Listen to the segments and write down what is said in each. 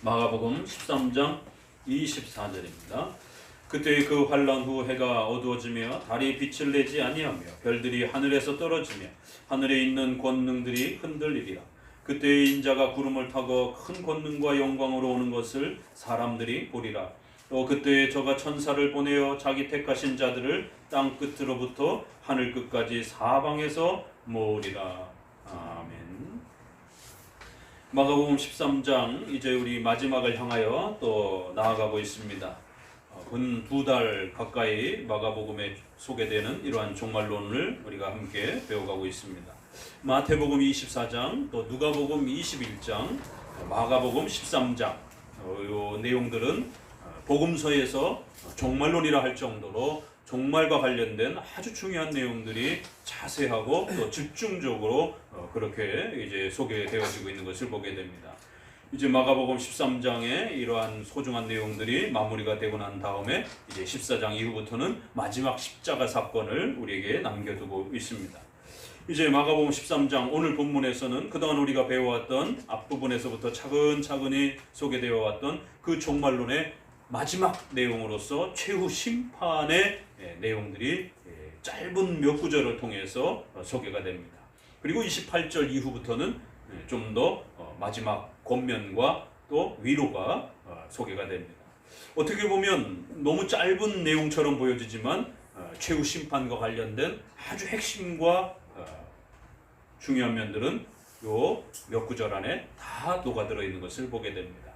마가복음 13장 24절입니다. 그때의 그 환란 후 해가 어두워지며 달이 빛을 내지 아니하며 별들이 하늘에서 떨어지며 하늘에 있는 권능들이 흔들리리라. 그때의 인자가 구름을 타고 큰 권능과 영광으로 오는 것을 사람들이 보리라. 또 그때에 저가 천사를 보내어 자기 택하신 자들을 땅 끝으로부터 하늘 끝까지 사방에서 모으리라. 아멘. 마가복음 13장 이제 우리 마지막을 향하여 또 나아가고 있습니다. 근 2달 가까이 마가복음에 소개되는 이러한 종말론을 우리가 함께 배워가고 있습니다. 마태복음 24장, 또 누가복음 21장, 마가복음 13장 이 내용들은 복음서에서 종말론이라 할 정도로 종말과 관련된 아주 중요한 내용들이 자세하고 또 집중적으로 그렇게 이제 소개되어지고 있는 것을 보게 됩니다. 이제 마가복음 13장에 이러한 소중한 내용들이 마무리가 되고 난 다음에 이제 14장 이후부터는 마지막 십자가 사건을 우리에게 남겨두고 있습니다. 이제 마가복음 13장 오늘 본문에서는 그동안 우리가 배워왔던 앞부분에서부터 차근차근히 소개되어 왔던 그 종말론의 마지막 내용으로서 최후 심판의 내용들이 짧은 몇 구절을 통해서 소개가 됩니다. 그리고 28절 이후부터는 좀 더 마지막 권면과 또 위로가 소개가 됩니다. 어떻게 보면 너무 짧은 내용처럼 보여지지만 최후 심판과 관련된 아주 핵심과 중요한 면들은 요 몇 구절 안에 다 녹아들어 있는 것을 보게 됩니다.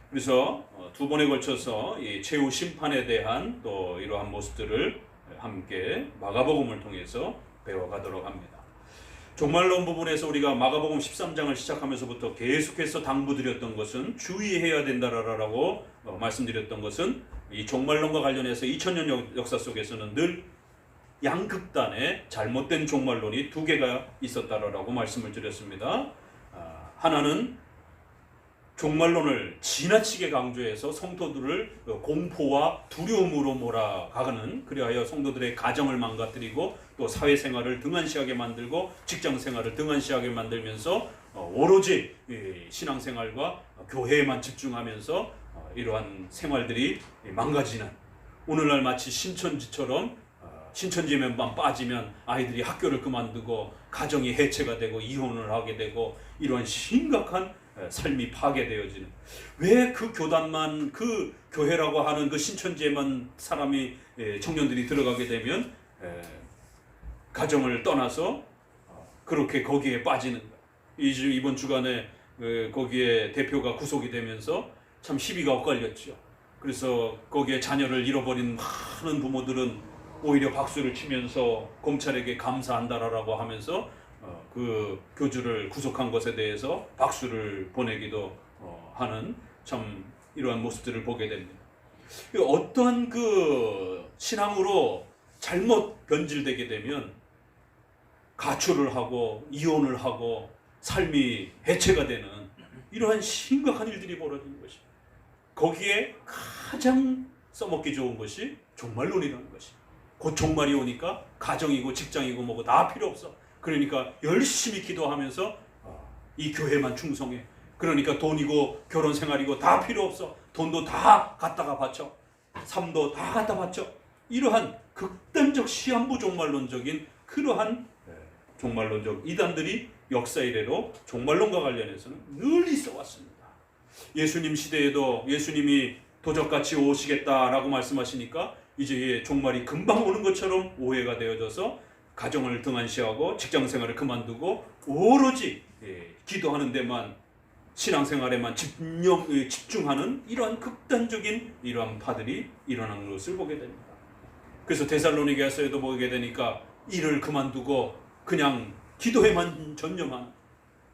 그래서 두 번에 걸쳐서 이 최후 심판에 대한 또 이러한 모습들을 함께 마가복음을 통해서 배워가도록 합니다. 종말론 부분에서 우리가 마가복음 13장을 시작하면서부터 계속해서 당부드렸던 것은 주의해야 된다라고 말씀드렸던 것은 이 종말론과 관련해서 2000년 역사 속에서는 늘 양극단의 잘못된 종말론이 두 개가 있었다라고 말씀을 드렸습니다. 하나는 종말론을 지나치게 강조해서 성도들을 공포와 두려움으로 몰아가는, 그리하여 성도들의 가정을 망가뜨리고 또 사회생활을 등한시하게 만들고 직장생활을 등한시하게 만들면서 오로지 신앙생활과 교회에만 집중하면서 이러한 생활들이 망가지는, 오늘날 마치 신천지처럼 신천지에만 빠지면 아이들이 학교를 그만두고 가정이 해체가 되고 이혼을 하게 되고 이러한 심각한 삶이 파괴되어지는, 왜 그 교단만, 그 교회라고 하는 그 신천지에만 사람이 청년들이 들어가게 되면 가정을 떠나서 그렇게 거기에 빠지는가. 이번 주간에 거기에 대표가 구속이 되면서 참 시비가 엇갈렸죠. 그래서 거기에 자녀를 잃어버린 많은 부모들은 오히려 박수를 치면서 검찰에게 감사한다라고 하면서 그 교주를 구속한 것에 대해서 박수를 보내기도 하는 참 이러한 모습들을 보게 됩니다. 어떤 그 신앙으로 잘못 변질되게 되면 가출을 하고 이혼을 하고 삶이 해체가 되는 이러한 심각한 일들이 벌어지는 것입니다. 거기에 가장 써먹기 좋은 것이 종말론이라는 것입니다. 곧 종말이 오니까 가정이고 직장이고 뭐고 다 필요 없어. 그러니까 열심히 기도하면서 이 교회만 충성해. 그러니까 돈이고 결혼 생활이고 다 필요 없어. 돈도 다 갖다가 바쳐. 삶도 다 갖다 바쳐. 이러한 극단적 시한부 종말론적인 그러한 종말론적 이단들이 역사 이래로 종말론과 관련해서는 늘 있어 왔습니다. 예수님 시대에도 예수님이 도적같이 오시겠다라고 말씀하시니까 이제 종말이 금방 오는 것처럼 오해가 되어져서 가정을 등한시하고 직장생활을 그만두고 오로지 기도하는 데만, 신앙생활에만 집중하는 이러한 극단적인 이러한 파들이 일어나는 것을 보게 됩니다. 그래서 데살로니가서에도 보게 되니까 일을 그만두고 그냥 기도에만 전념하는,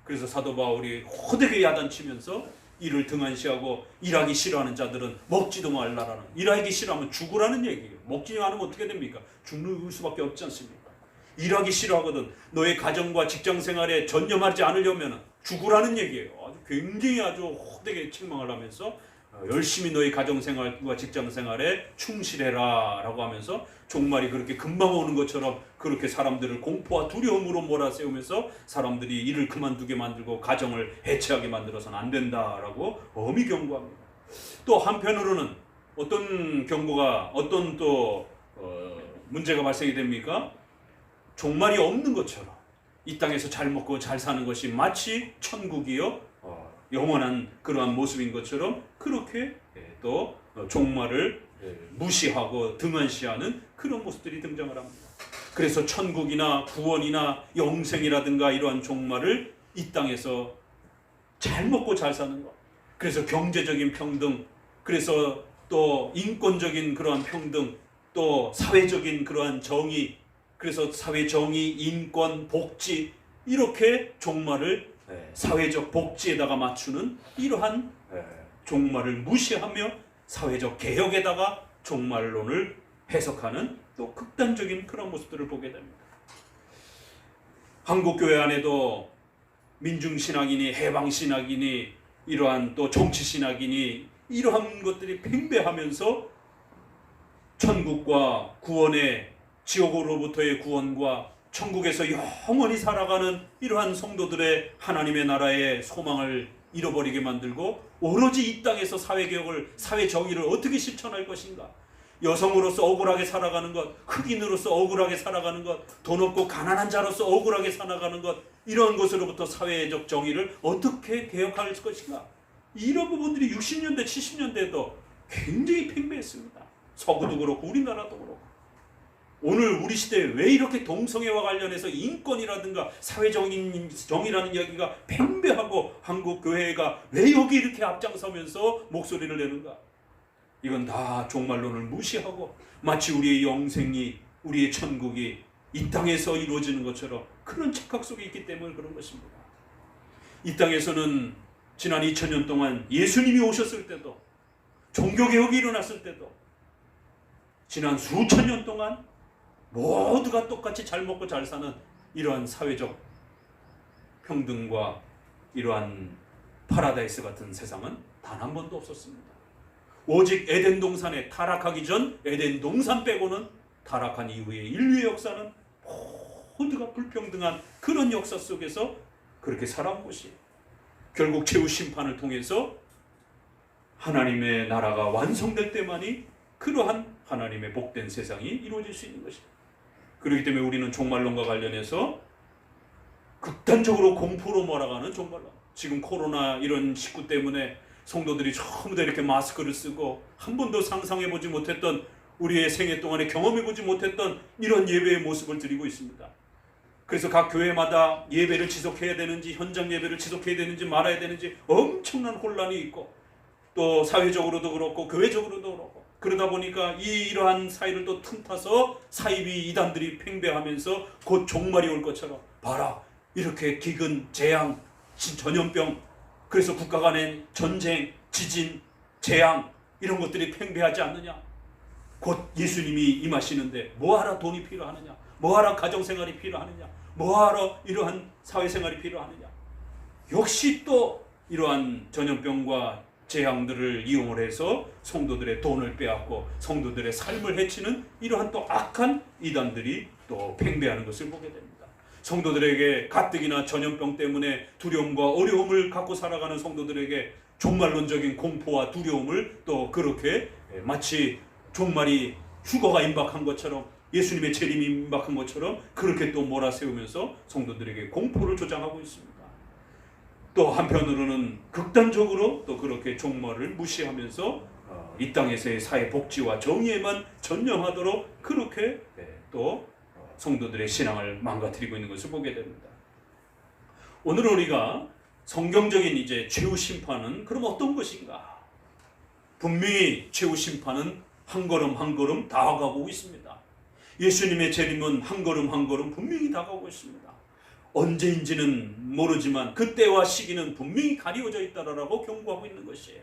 그래서 사도 바울이 호되게 야단치면서 일을 등한시하고 일하기 싫어하는 자들은 먹지도 말라라는, 일하기 싫어하면 죽으라는 얘기예요. 먹지 않으면 어떻게 됩니까? 죽는 수밖에 없지 않습니까? 일하기 싫어하거든 너의 가정과 직장생활에 전념하지 않으려면 죽으라는 얘기예요. 아주 굉장히 아주 호되게 책망을 하면서 열심히 너희 가정생활과 직장생활에 충실해라 라고 하면서 종말이 그렇게 금방 오는 것처럼 그렇게 사람들을 공포와 두려움으로 몰아세우면서 사람들이 일을 그만두게 만들고 가정을 해체하게 만들어서는 안 된다라고 엄히 경고합니다. 또 한편으로는 어떤 경고가 어떤 또 문제가 발생이 됩니까? 종말이 없는 것처럼 이 땅에서 잘 먹고 잘 사는 것이 마치 천국이요 영원한 그러한 모습인 것처럼 그렇게 또 종말을 무시하고 등한시하는 그런 모습들이 등장을 합니다. 그래서 천국이나 구원이나 영생이라든가 이러한 종말을 이 땅에서 잘 먹고 잘 사는 것, 그래서 경제적인 평등, 그래서 또 인권적인 그러한 평등, 또 사회적인 그러한 정의, 그래서 사회 정의, 인권, 복지, 이렇게 종말을 사회적 복지에다가 맞추는 이러한 종말을 무시하며 사회적 개혁에다가 종말론을 해석하는 또 극단적인 그런 모습들을 보게 됩니다. 한국교회 안에도 민중신학이니 해방신학이니 이러한 또 정치신학이니 이러한 것들이 팽배하면서 천국과 구원의 지옥으로부터의 구원과 천국에서 영원히 살아가는 이러한 성도들의 하나님의 나라의 소망을 잃어버리게 만들고 오로지 이 땅에서 사회개혁을, 사회정의를 어떻게 실천할 것인가, 여성으로서 억울하게 살아가는 것, 흑인으로서 억울하게 살아가는 것, 돈 없고 가난한 자로서 억울하게 살아가는 것, 이런 것으로부터 사회적 정의를 어떻게 개혁할 것인가, 이런 부분들이 60년대, 70년대에도 굉장히 팽배했습니다. 서구도 그렇고 우리나라도 그렇고. 오늘 우리 시대에 왜 이렇게 동성애와 관련해서 인권이라든가 사회정의라는 이야기가 팽배하고 한국 교회가 왜 여기 이렇게 앞장서면서 목소리를 내는가? 이건 다 종말론을 무시하고 마치 우리의 영생이, 우리의 천국이 이 땅에서 이루어지는 것처럼 그런 착각 속에 있기 때문에 그런 것입니다. 이 땅에서는 지난 2000년 동안 예수님이 오셨을 때도, 종교개혁이 일어났을 때도, 지난 수천 년 동안 모두가 똑같이 잘 먹고 잘 사는 이러한 사회적 평등과 이러한 파라다이스 같은 세상은 단 한 번도 없었습니다. 오직 에덴 동산에 타락하기 전 에덴 동산 빼고는 타락한 이후의 인류의 역사는 모두가 불평등한 그런 역사 속에서 그렇게 살아온 것이 결국 최후 심판을 통해서 하나님의 나라가 완성될 때만이 그러한 하나님의 복된 세상이 이루어질 수 있는 것입니다. 그렇기 때문에 우리는 종말론과 관련해서 극단적으로 공포로 몰아가는 종말론, 지금 코로나 이런 19 때문에 성도들이 전부 다 이렇게 마스크를 쓰고 한 번도 상상해보지 못했던, 우리의 생애 동안에 경험해보지 못했던 이런 예배의 모습을 드리고 있습니다. 그래서 각 교회마다 예배를 지속해야 되는지, 현장 예배를 지속해야 되는지 말아야 되는지 엄청난 혼란이 있고, 또 사회적으로도 그렇고 교회적으로도 그렇고, 그러다 보니까 이러한 사이를 또 틈타서 사이비 이단들이 팽배하면서 곧 종말이 올 것처럼, 봐라 이렇게 기근, 재앙, 전염병, 그래서 국가 간의 전쟁, 지진, 재앙 이런 것들이 팽배하지 않느냐, 곧 예수님이 임하시는데 뭐하러 돈이 필요하느냐, 뭐하러 가정생활이 필요하느냐, 뭐하러 이러한 사회생활이 필요하느냐. 역시 또 이러한 전염병과 재앙들을 이용을 해서 성도들의 돈을 빼앗고 성도들의 삶을 해치는 이러한 또 악한 이단들이 또 팽배하는 것을 보게 됩니다. 성도들에게 가뜩이나 전염병 때문에 두려움과 어려움을 갖고 살아가는 성도들에게 종말론적인 공포와 두려움을 또 그렇게 마치 종말이 휴거가 임박한 것처럼, 예수님의 재림이 임박한 것처럼 그렇게 또 몰아세우면서 성도들에게 공포를 조장하고 있습니다. 또 한편으로는 극단적으로 또 그렇게 종말을 무시하면서 이 땅에서의 사회 복지와 정의에만 전념하도록 그렇게 또 성도들의 신앙을 망가뜨리고 있는 것을 보게 됩니다. 오늘은 우리가 성경적인 이제 최후 심판은 그럼 어떤 것인가? 분명히 최후 심판은 한 걸음 한 걸음 다가가고 있습니다. 예수님의 재림은 한 걸음 한 걸음 분명히 다가오고 있습니다. 언제인지는 모르지만 그때와 시기는 분명히 가리워져 있다라고 경고하고 있는 것이에요.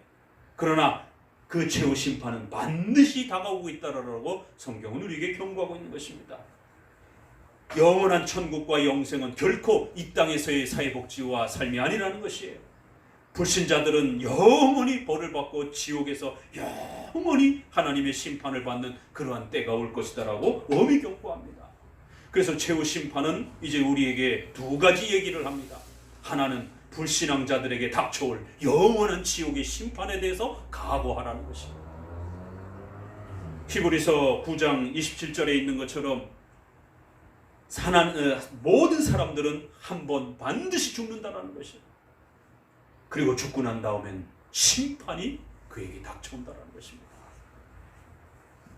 그러나 그 최후 심판은 반드시 다가오고 있다라고 성경은 우리에게 경고하고 있는 것입니다. 영원한 천국과 영생은 결코 이 땅에서의 사회복지와 삶이 아니라는 것이에요. 불신자들은 영원히 벌을 받고 지옥에서 영원히 하나님의 심판을 받는 그러한 때가 올 것이다라고 엄히 경고합니다. 그래서 최후 심판은 이제 우리에게 두 가지 얘기를 합니다. 하나는 불신앙자들에게 닥쳐올 영원한 지옥의 심판에 대해서 각오하라는 것입니다. 히브리서 9장 27절에 있는 것처럼 모든 사람들은 한 번 반드시 죽는다는 것이에요. 그리고 죽고 난 다음엔 심판이 그에게 닥쳐온다는 것입니다.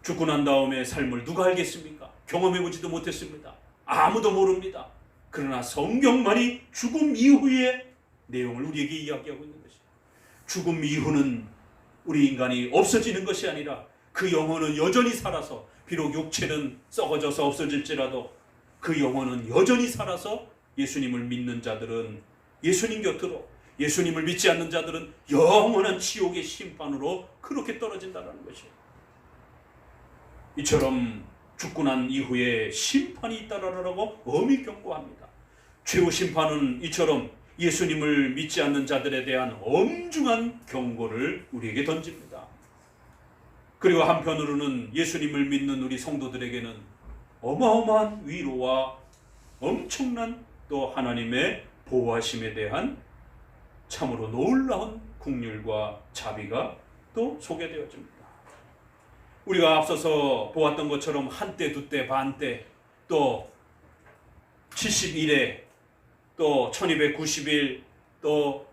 죽고 난 다음에 삶을 누가 알겠습니까? 경험해보지도 못했습니다. 아무도 모릅니다. 그러나 성경만이 죽음 이후의 내용을 우리에게 이야기하고 있는 것이에요. 죽음 이후는 우리 인간이 없어지는 것이 아니라 그 영혼은 여전히 살아서, 비록 육체는 썩어져서 없어질지라도 그 영혼은 여전히 살아서 예수님을 믿는 자들은 예수님 곁으로, 예수님을 믿지 않는 자들은 영원한 지옥의 심판으로 그렇게 떨어진다는 것이에요. 이처럼 죽고 난 이후에 심판이 있다라고 엄히 경고합니다. 최후 심판은 이처럼 예수님을 믿지 않는 자들에 대한 엄중한 경고를 우리에게 던집니다. 그리고 한편으로는 예수님을 믿는 우리 성도들에게는 어마어마한 위로와 엄청난 또 하나님의 보호하심에 대한 참으로 놀라운 긍휼과 자비가 또 소개되어집니다. 우리가 앞서서 보았던 것처럼 한때, 두때, 반때, 또 71회, 또 1290일, 또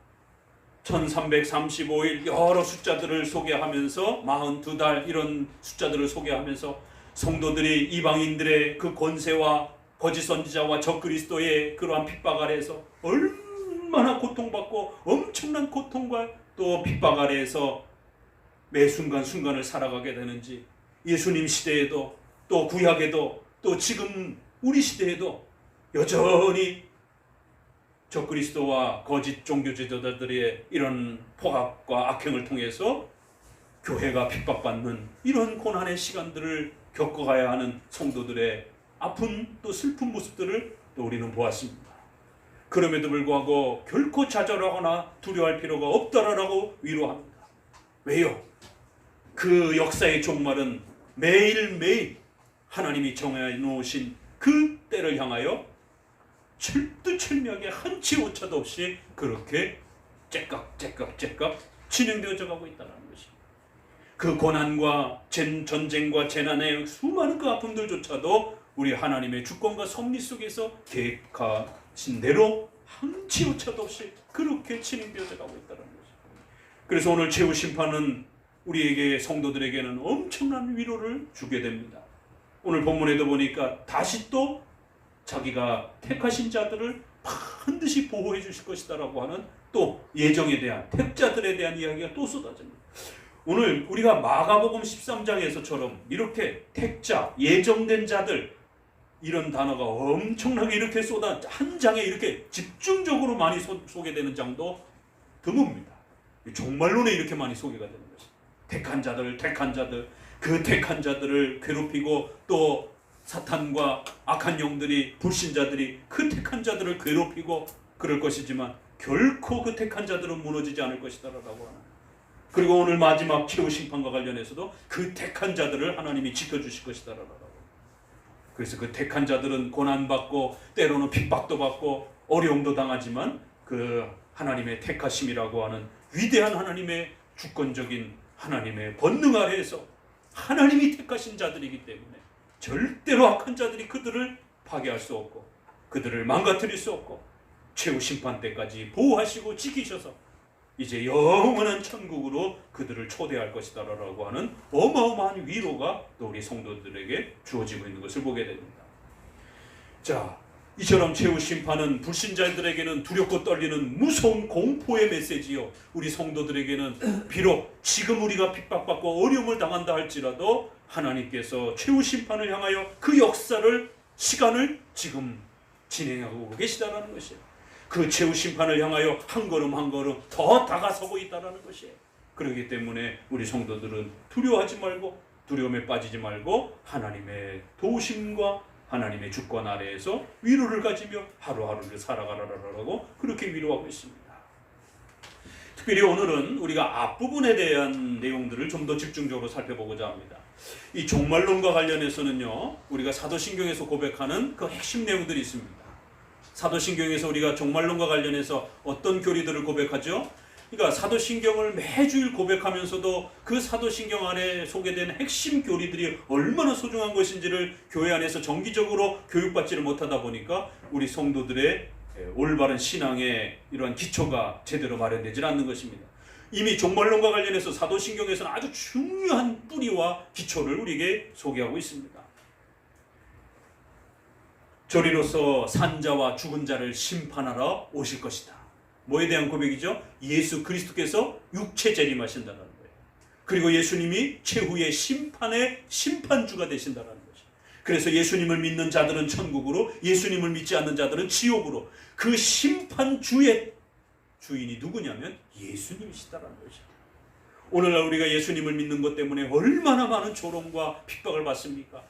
1335일 여러 숫자들을 소개하면서 42달 이런 숫자들을 소개하면서 성도들이 이방인들의 그 권세와 거짓 선지자와 적그리스도의 그러한 핍박 아래에서 얼마나 고통받고 엄청난 고통과 또 핍박 아래에서 매 순간순간을 살아가게 되는지, 예수님 시대에도 또 구약에도 또 지금 우리 시대에도 여전히 적그리스도와 거짓 종교 지도자들의 이런 포악과 악행을 통해서 교회가 핍박받는 이런 고난의 시간들을 겪어가야 하는 성도들의 아픈 또 슬픈 모습들을 또 우리는 보았습니다. 그럼에도 불구하고 결코 좌절하거나 두려워할 필요가 없다라고 위로합니다. 왜요? 그 역사의 종말은 매일매일 하나님이 정해 놓으신 그 때를 향하여 철두철미하게 한치 오차도 없이 그렇게 째깍 진행되어져 가고 있다는 것입니다. 그 고난과 전쟁과 재난의 수많은 그 아픔들조차도 우리 하나님의 주권과 섭리 속에서 계획하신 대로 한치 오차도 없이 그렇게 진행되어져 가고 있다는 것입니다. 그래서 오늘 최후 심판은 우리에게 성도들에게는 엄청난 위로를 주게 됩니다. 오늘 본문에도 보니까 다시 또 자기가 택하신 자들을 반드시 보호해 주실 것이다라고 하는 또 예정에 대한, 택자들에 대한 이야기가 또 쏟아집니다. 오늘 우리가 마가복음 13장에서처럼 이렇게 택자, 예정된 자들 이런 단어가 엄청나게 이렇게 한 장에 이렇게 집중적으로 많이 소개되는 장도 드뭅니다. 종말론에 이렇게 많이 소개가 되는 것입니다. 택한 자들, 그 택한 자들을 괴롭히고 또 사탄과 악한 영들이, 불신자들이 그 택한 자들을 괴롭히고 그럴 것이지만 결코 그 택한 자들은 무너지지 않을 것이다라고 하는. 그리고 오늘 마지막 최후 심판과 관련해서도 그 택한 자들을 하나님이 지켜주실 것이다라고. 그래서 그 택한 자들은 고난받고 때로는 핍박도 받고 어려움도 당하지만 그 하나님의 택하심이라고 하는 위대한 하나님의 주권적인 하나님의 권능 아래에서 하나님이 택하신 자들이기 때문에 절대로 악한 자들이 그들을 파괴할 수 없고 그들을 망가뜨릴 수 없고 최후 심판 때까지 보호하시고 지키셔서 이제 영원한 천국으로 그들을 초대할 것이다라고 하는 어마어마한 위로가 또 우리 성도들에게 주어지고 있는 것을 보게 됩니다. 자, 이처럼 최후 심판은 불신자들에게는 두렵고 떨리는 무서운 공포의 메시지요. 우리 성도들에게는 비록 지금 우리가 핍박받고 어려움을 당한다 할지라도 하나님께서 최후 심판을 향하여 그 역사를, 시간을 지금 진행하고 계시다라는 것이에요. 그 최후 심판을 향하여 한 걸음 한 걸음 더 다가서고 있다는 것이에요. 그렇기 때문에 우리 성도들은 두려워하지 말고, 두려움에 빠지지 말고 하나님의 도우심과 하나님의 주권 아래에서 위로를 가지며 하루하루를 살아가라라고 그렇게 위로하고 있습니다. 특별히 오늘은 우리가 앞부분에 대한 내용들을 좀 더 집중적으로 살펴보고자 합니다. 이 종말론과 관련해서는요, 우리가 사도신경에서 고백하는 그 핵심 내용들이 있습니다. 사도신경에서 우리가 종말론과 관련해서 어떤 교리들을 고백하죠? 그러니까 사도신경을 매주일 고백하면서도 그 사도신경 안에 소개된 핵심 교리들이 얼마나 소중한 것인지를 교회 안에서 정기적으로 교육받지를 못하다 보니까 우리 성도들의 올바른 신앙의 이러한 기초가 제대로 마련되지 않는 것입니다. 이미 종말론과 관련해서 사도신경에서는 아주 중요한 뿌리와 기초를 우리에게 소개하고 있습니다. 저리로서 산자와 죽은 자를 심판하러 오실 것이다. 뭐에 대한 고백이죠? 예수 그리스도께서 육체 재림하신다는 거예요. 그리고 예수님이 최후의 심판의 심판주가 되신다는 거죠. 그래서 예수님을 믿는 자들은 천국으로, 예수님을 믿지 않는 자들은 지옥으로. 그 심판주의 주인이 누구냐면 예수님이시다라는 거죠. 오늘날 우리가 예수님을 믿는 것 때문에 얼마나 많은 조롱과 핍박을 받습니까?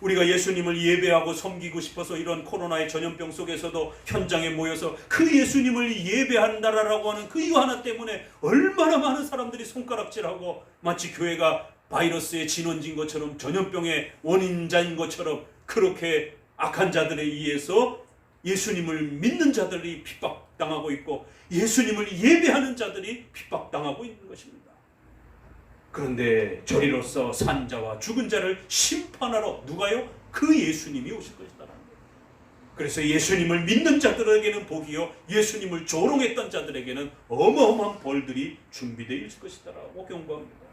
우리가 예수님을 예배하고 섬기고 싶어서 이런 코로나의 전염병 속에서도 현장에 모여서 그 예수님을 예배한다라고 하는 그 이유 하나 때문에 얼마나 많은 사람들이 손가락질하고 마치 교회가 바이러스의 진원지인 것처럼, 전염병의 원인자인 것처럼 그렇게 악한 자들에 의해서 예수님을 믿는 자들이 핍박당하고 있고 예수님을 예배하는 자들이 핍박당하고 있는 것입니다. 그런데 저리로서 산자와 죽은 자를 심판하러 누가요? 그 예수님이 오실 것이다라는 거예요. 그래서 예수님을 믿는 자들에게는 복이요, 예수님을 조롱했던 자들에게는 어마어마한 벌들이 준비되어 있을 것이다라고 경고합니다.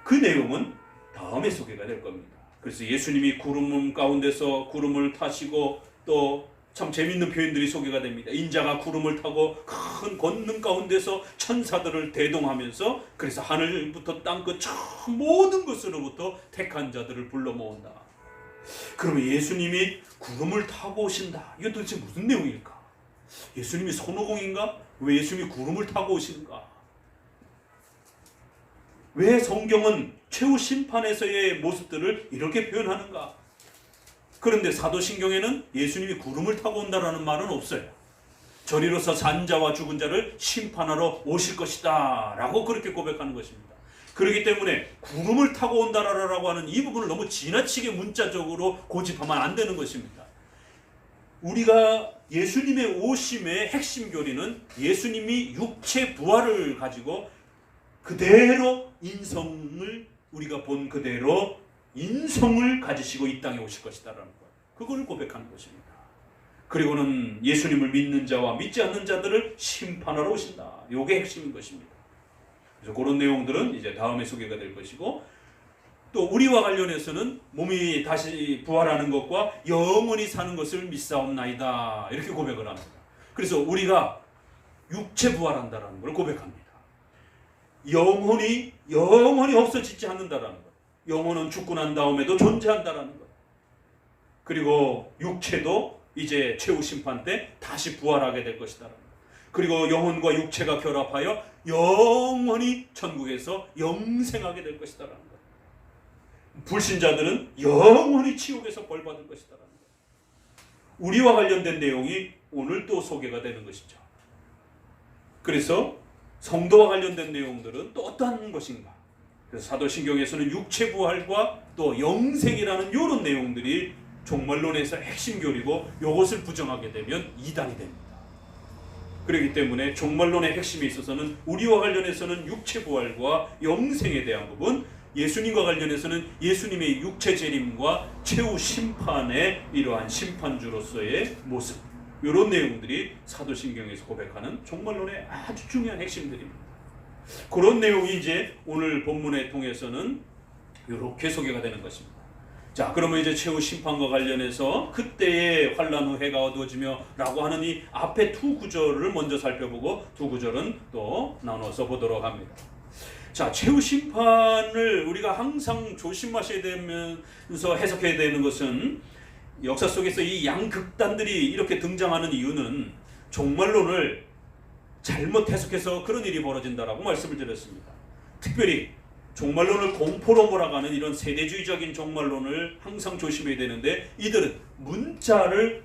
그 내용은 다음에 소개가 될 겁니다. 그래서 예수님이 구름 가운데서 구름을 타시고 또 참 재밌는 표현들이 소개가 됩니다. 인자가 구름을 타고 큰 권능 가운데서 천사들을 대동하면서 그래서 하늘부터 땅끝 모든 것으로부터 택한 자들을 불러 모은다. 그러면 예수님이 구름을 타고 오신다. 이게 도대체 무슨 내용일까? 예수님이 손오공인가? 왜 예수님이 구름을 타고 오시는가? 왜 성경은 최후 심판에서의 모습들을 이렇게 표현하는가? 그런데 사도신경에는 예수님이 구름을 타고 온다라는 말은 없어요. 저리로서 산자와 죽은 자를 심판하러 오실 것이다 라고 그렇게 고백하는 것입니다. 그렇기 때문에 구름을 타고 온다라고 하는 이 부분을 너무 지나치게 문자적으로 고집하면 안 되는 것입니다. 우리가 예수님의 오심의 핵심 교리는 예수님이 육체 부활을 가지고 그대로 인성을 우리가 본 그대로 인성을 가지시고 이 땅에 오실 것이다라는 것, 그걸 고백하는 것입니다. 그리고는 예수님을 믿는 자와 믿지 않는 자들을 심판하러 오신다. 이게 핵심인 것입니다. 그래서 그런 내용들은 이제 다음에 소개가 될 것이고, 또 우리와 관련해서는 몸이 다시 부활하는 것과 영원히 사는 것을 믿사옵나이다 이렇게 고백을 합니다. 그래서 우리가 육체 부활한다라는 걸 고백합니다. 영혼이 없어지지 않는다라는 것. 영혼은 죽고 난 다음에도 존재한다라는 것. 그리고 육체도 이제 최후 심판 때 다시 부활하게 될 것이다라는 것. 그리고 영혼과 육체가 결합하여 영원히 천국에서 영생하게 될 것이다라는 것. 불신자들은 영원히 지옥에서 벌받을 것이다라는 것. 우리와 관련된 내용이 오늘 또 소개가 되는 것이죠. 그래서 성도와 관련된 내용들은 또 어떠한 것인가? 그래서 사도신경에서는 육체 부활과 또 영생이라는 이런 내용들이 종말론에서 핵심 교리고, 이것을 부정하게 되면 이단이 됩니다. 그렇기 때문에 종말론의 핵심에 있어서는 우리와 관련해서는 육체 부활과 영생에 대한 부분, 예수님과 관련해서는 예수님의 육체 재림과 최후 심판의 이러한 심판주로서의 모습, 이런 내용들이 사도신경에서 고백하는 종말론의 아주 중요한 핵심들입니다. 그런 내용이 이제 오늘 본문에 통해서는 이렇게 소개가 되는 것입니다. 자, 그러면 이제 최후 심판과 관련해서 그때의 환란 후 해가 어두워지며 라고 하는 이 앞에 두 구절을 먼저 살펴보고 두 구절은 또 나눠서 보도록 합니다. 자, 최후 심판을 우리가 항상 조심하셔야 되면서 해석해야 되는 것은, 역사 속에서 이 양극단들이 이렇게 등장하는 이유는 종말론을 잘못 해석해서 그런 일이 벌어진다라고 말씀을 드렸습니다. 특별히 종말론을 공포로 몰아가는 이런 세대주의적인 종말론을 항상 조심해야 되는데, 이들은 문자를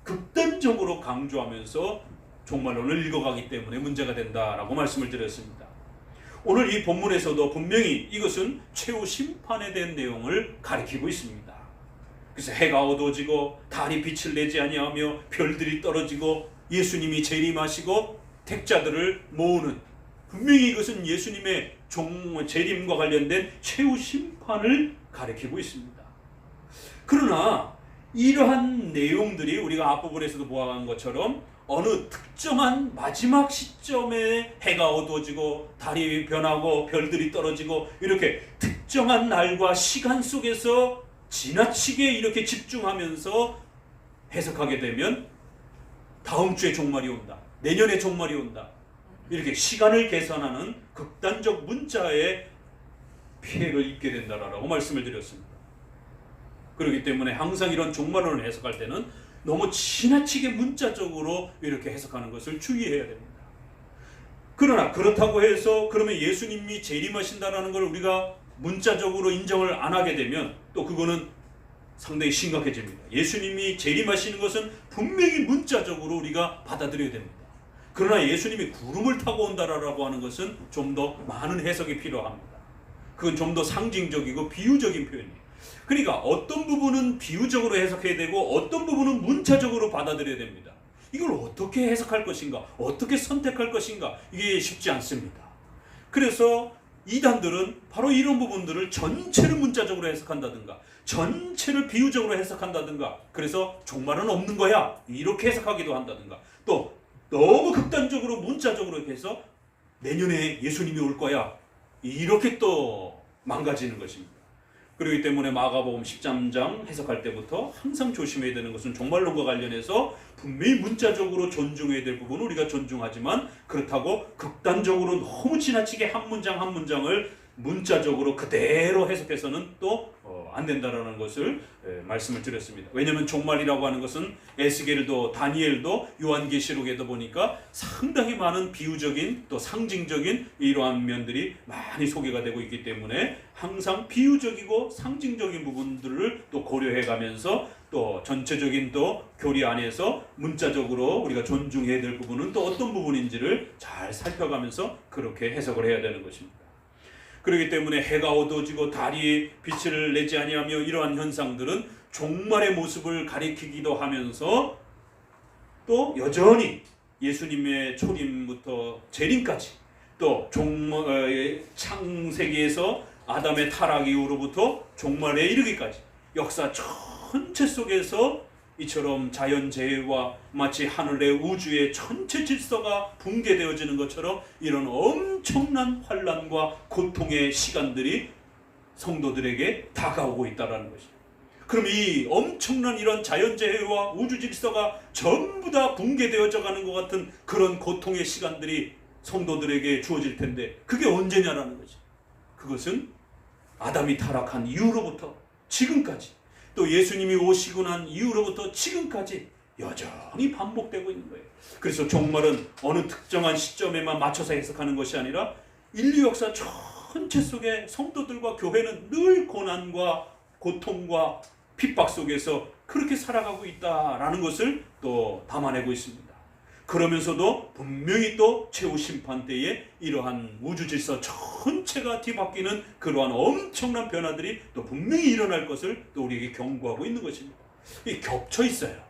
극단적으로 강조하면서 종말론을 읽어가기 때문에 문제가 된다라고 말씀을 드렸습니다. 오늘 이 본문에서도 분명히 이것은 최후 심판에 대한 내용을 가리키고 있습니다. 그래서 해가 어두워지고 달이 빛을 내지 아니하며 별들이 떨어지고 예수님이 재림하시고 택자들을 모으는, 분명히 이것은 예수님의 재림과 관련된 최후 심판을 가리키고 있습니다. 그러나 이러한 내용들이 우리가 앞부분에서도 보아한 것처럼 어느 특정한 마지막 시점에 해가 어두워지고 달이 변하고 별들이 떨어지고 이렇게 특정한 날과 시간 속에서 지나치게 이렇게 집중하면서 해석하게 되면 다음 주에 종말이 온다, 내년에 종말이 온다, 이렇게 시간을 계산하는 극단적 문자에 피해를 입게 된다라고 말씀을 드렸습니다. 그렇기 때문에 항상 이런 종말론을 해석할 때는 너무 지나치게 문자적으로 이렇게 해석하는 것을 주의해야 됩니다. 그러나 그렇다고 해서 그러면 예수님이 재림하신다는 걸 우리가 문자적으로 인정을 안 하게 되면 또 그거는 상당히 심각해집니다. 예수님이 재림하시는 것은 분명히 문자적으로 우리가 받아들여야 됩니다. 그러나 예수님이 구름을 타고 온다라고 하는 것은 좀 더 많은 해석이 필요합니다. 그건 좀 더 상징적이고 비유적인 표현이에요. 그러니까 어떤 부분은 비유적으로 해석해야 되고 어떤 부분은 문자적으로 받아들여야 됩니다. 이걸 어떻게 해석할 것인가, 어떻게 선택할 것인가, 이게 쉽지 않습니다. 그래서 이단들은 바로 이런 부분들을 전체를 문자적으로 해석한다든가 전체를 비유적으로 해석한다든가, 그래서 종말은 없는 거야 이렇게 해석하기도 한다든가, 또 너무 극단적으로 문자적으로 해서 내년에 예수님이 올 거야 이렇게 또 망가지는 것입니다. 그렇기 때문에 마가복음 13장 해석할 때부터 항상 조심해야 되는 것은 종말론과 관련해서 분명히 문자적으로 존중해야 될 부분은 우리가 존중하지만 그렇다고 극단적으로 너무 지나치게 한 문장 한 문장을 문자적으로 그대로 해석해서는 또 안 된다라는 것을 말씀을 드렸습니다. 왜냐하면 종말이라고 하는 것은 에스겔도 다니엘도 요한계시록에도 보니까 상당히 많은 비유적인 또 상징적인 이러한 면들이 많이 소개가 되고 있기 때문에 항상 비유적이고 상징적인 부분들을 또 고려해 가면서 또 전체적인 또 교리 안에서 문자적으로 우리가 존중해야 될 부분은 또 어떤 부분인지를 잘 살펴가면서 그렇게 해석을 해야 되는 것입니다. 그렇기 때문에 해가 어두워지고 달이 빛을 내지 아니하며 이러한 현상들은 종말의 모습을 가리키기도 하면서 또 여전히 예수님의 초림부터 재림까지 또 창세기에서 아담의 타락 이후로부터 종말에 이르기까지 역사 전체 속에서 이처럼 자연재해와 마치 하늘의 우주의 전체 질서가 붕괴되어지는 것처럼 이런 엄청난 환난과 고통의 시간들이 성도들에게 다가오고 있다는 것이죠. 그럼 이 엄청난 이런 자연재해와 우주 질서가 전부 다 붕괴되어져 가는 것 같은 그런 고통의 시간들이 성도들에게 주어질 텐데 그게 언제냐라는 거죠. 그것은 아담이 타락한 이후로부터 지금까지, 또 예수님이 오시고 난 이후로부터 지금까지 여전히 반복되고 있는 거예요. 그래서 종말은 어느 특정한 시점에만 맞춰서 해석하는 것이 아니라 인류 역사 전체 속에 성도들과 교회는 늘 고난과 고통과 핍박 속에서 그렇게 살아가고 있다라는 것을 또 담아내고 있습니다. 그러면서도 분명히 또 최후 심판 때에 이러한 우주 질서 전체가 뒤바뀌는 그러한 엄청난 변화들이 또 분명히 일어날 것을 또 우리에게 경고하고 있는 것입니다. 이 겹쳐 있어요.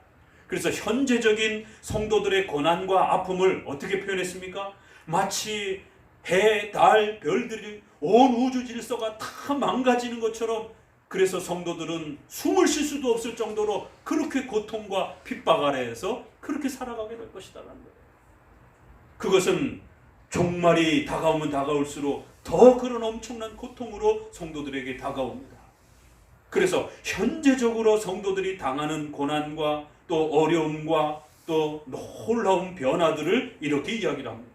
그래서 현재적인 성도들의 고난과 아픔을 어떻게 표현했습니까? 마치 해, 달, 별들이 온 우주 질서가 다 망가지는 것처럼, 그래서 성도들은 숨을 쉴 수도 없을 정도로 그렇게 고통과 핍박 아래에서 그렇게 살아가게 될 것이다라는 거예요. 그것은 종말이 다가오면 다가올수록 더 그런 엄청난 고통으로 성도들에게 다가옵니다. 그래서 현재적으로 성도들이 당하는 고난과 또 어려움과 또 놀라운 변화들을 이렇게 이야기를 합니다.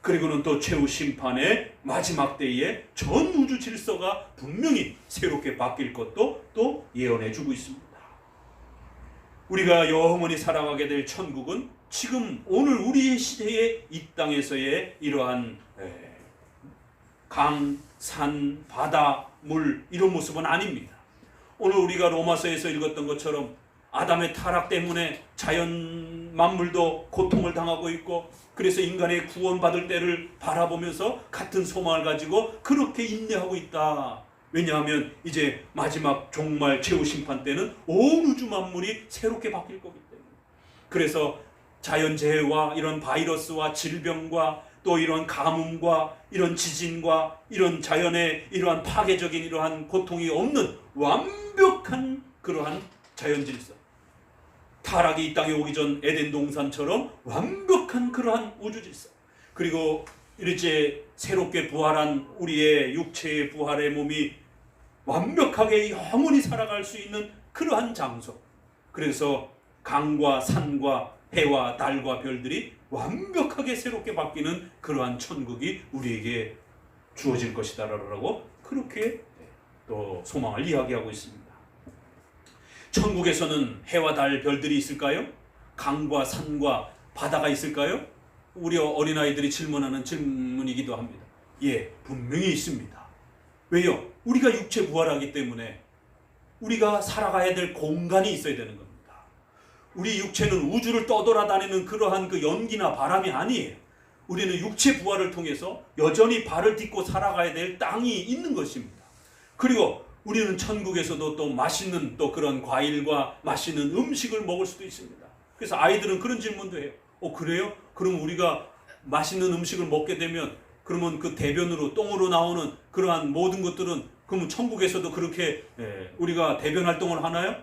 그리고는 또 최후 심판의 마지막 때에 전 우주 질서가 분명히 새롭게 바뀔 것도 또 예언해 주고 있습니다. 우리가 영원히 살아가게 될 천국은 지금 오늘 우리의 시대의 이 땅에서의 이러한 강, 산, 바다, 물 이런 모습은 아닙니다. 오늘 우리가 로마서에서 읽었던 것처럼 아담의 타락 때문에 자연 만물도 고통을 당하고 있고, 그래서 인간의 구원받을 때를 바라보면서 같은 소망을 가지고 그렇게 인내하고 있다. 왜냐하면 이제 마지막 종말 최후 심판 때는 온 우주 만물이 새롭게 바뀔 거기 때문에. 그래서 자연재해와 이런 바이러스와 질병과 또 이러한 가뭄과 이런 지진과 이런 자연의 이러한 파괴적인 이러한 고통이 없는 완벽한 그러한 자연질서, 타락이 이 땅에 오기 전 에덴 동산처럼 완벽한 그러한 우주질서, 그리고 이제 새롭게 부활한 우리의 육체의 부활의 몸이 완벽하게 영원히 살아갈 수 있는 그러한 장소, 그래서 강과 산과 해와 달과 별들이 완벽하게 새롭게 바뀌는 그러한 천국이 우리에게 주어질 것이다라고 그렇게 또 소망을 이야기하고 있습니다. 천국에서는 해와 달, 별들이 있을까요? 강과 산과 바다가 있을까요? 우리 어린아이들이 질문하는 질문이기도 합니다. 예, 분명히 있습니다. 왜요? 우리가 육체 부활하기 때문에 우리가 살아가야 될 공간이 있어야 되는 겁니다. 우리 육체는 우주를 떠돌아다니는 그러한 그 연기나 바람이 아니에요. 우리는 육체 부활을 통해서 여전히 발을 딛고 살아가야 될 땅이 있는 것입니다. 그리고 우리는 천국에서도 또 맛있는 또 그런 과일과 맛있는 음식을 먹을 수도 있습니다. 그래서 아이들은 그런 질문도 해요. 그래요? 그럼 우리가 맛있는 음식을 먹게 되면 그러면 그 대변으로 똥으로 나오는 그러한 모든 것들은 그러면 천국에서도 그렇게 우리가 대변 활동을 하나요?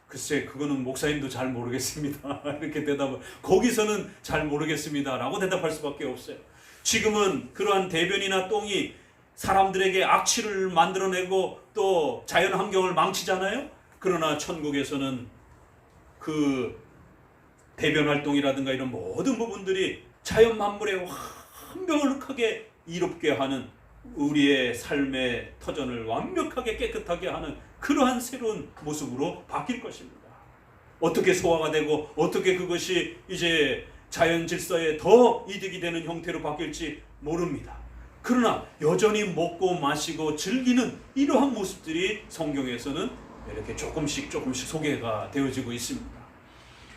글쎄, 그거는 목사님도 잘 모르겠습니다. 이렇게 대답을, 거기서는 잘 모르겠습니다 라고 대답할 수밖에 없어요. 지금은 그러한 대변이나 똥이 사람들에게 악취를 만들어내고 또 자연 환경을 망치잖아요. 그러나 천국에서는 그 대변 활동이라든가 이런 모든 부분들이 자연 만물에 완벽하게 이롭게 하는, 우리의 삶의 터전을 완벽하게 깨끗하게 하는 그러한 새로운 모습으로 바뀔 것입니다. 어떻게 소화가 되고 어떻게 그것이 이제 자연 질서에 더 이득이 되는 형태로 바뀔지 모릅니다. 그러나 여전히 먹고 마시고 즐기는 이러한 모습들이 성경에서는 이렇게 조금씩 소개가 되어지고 있습니다.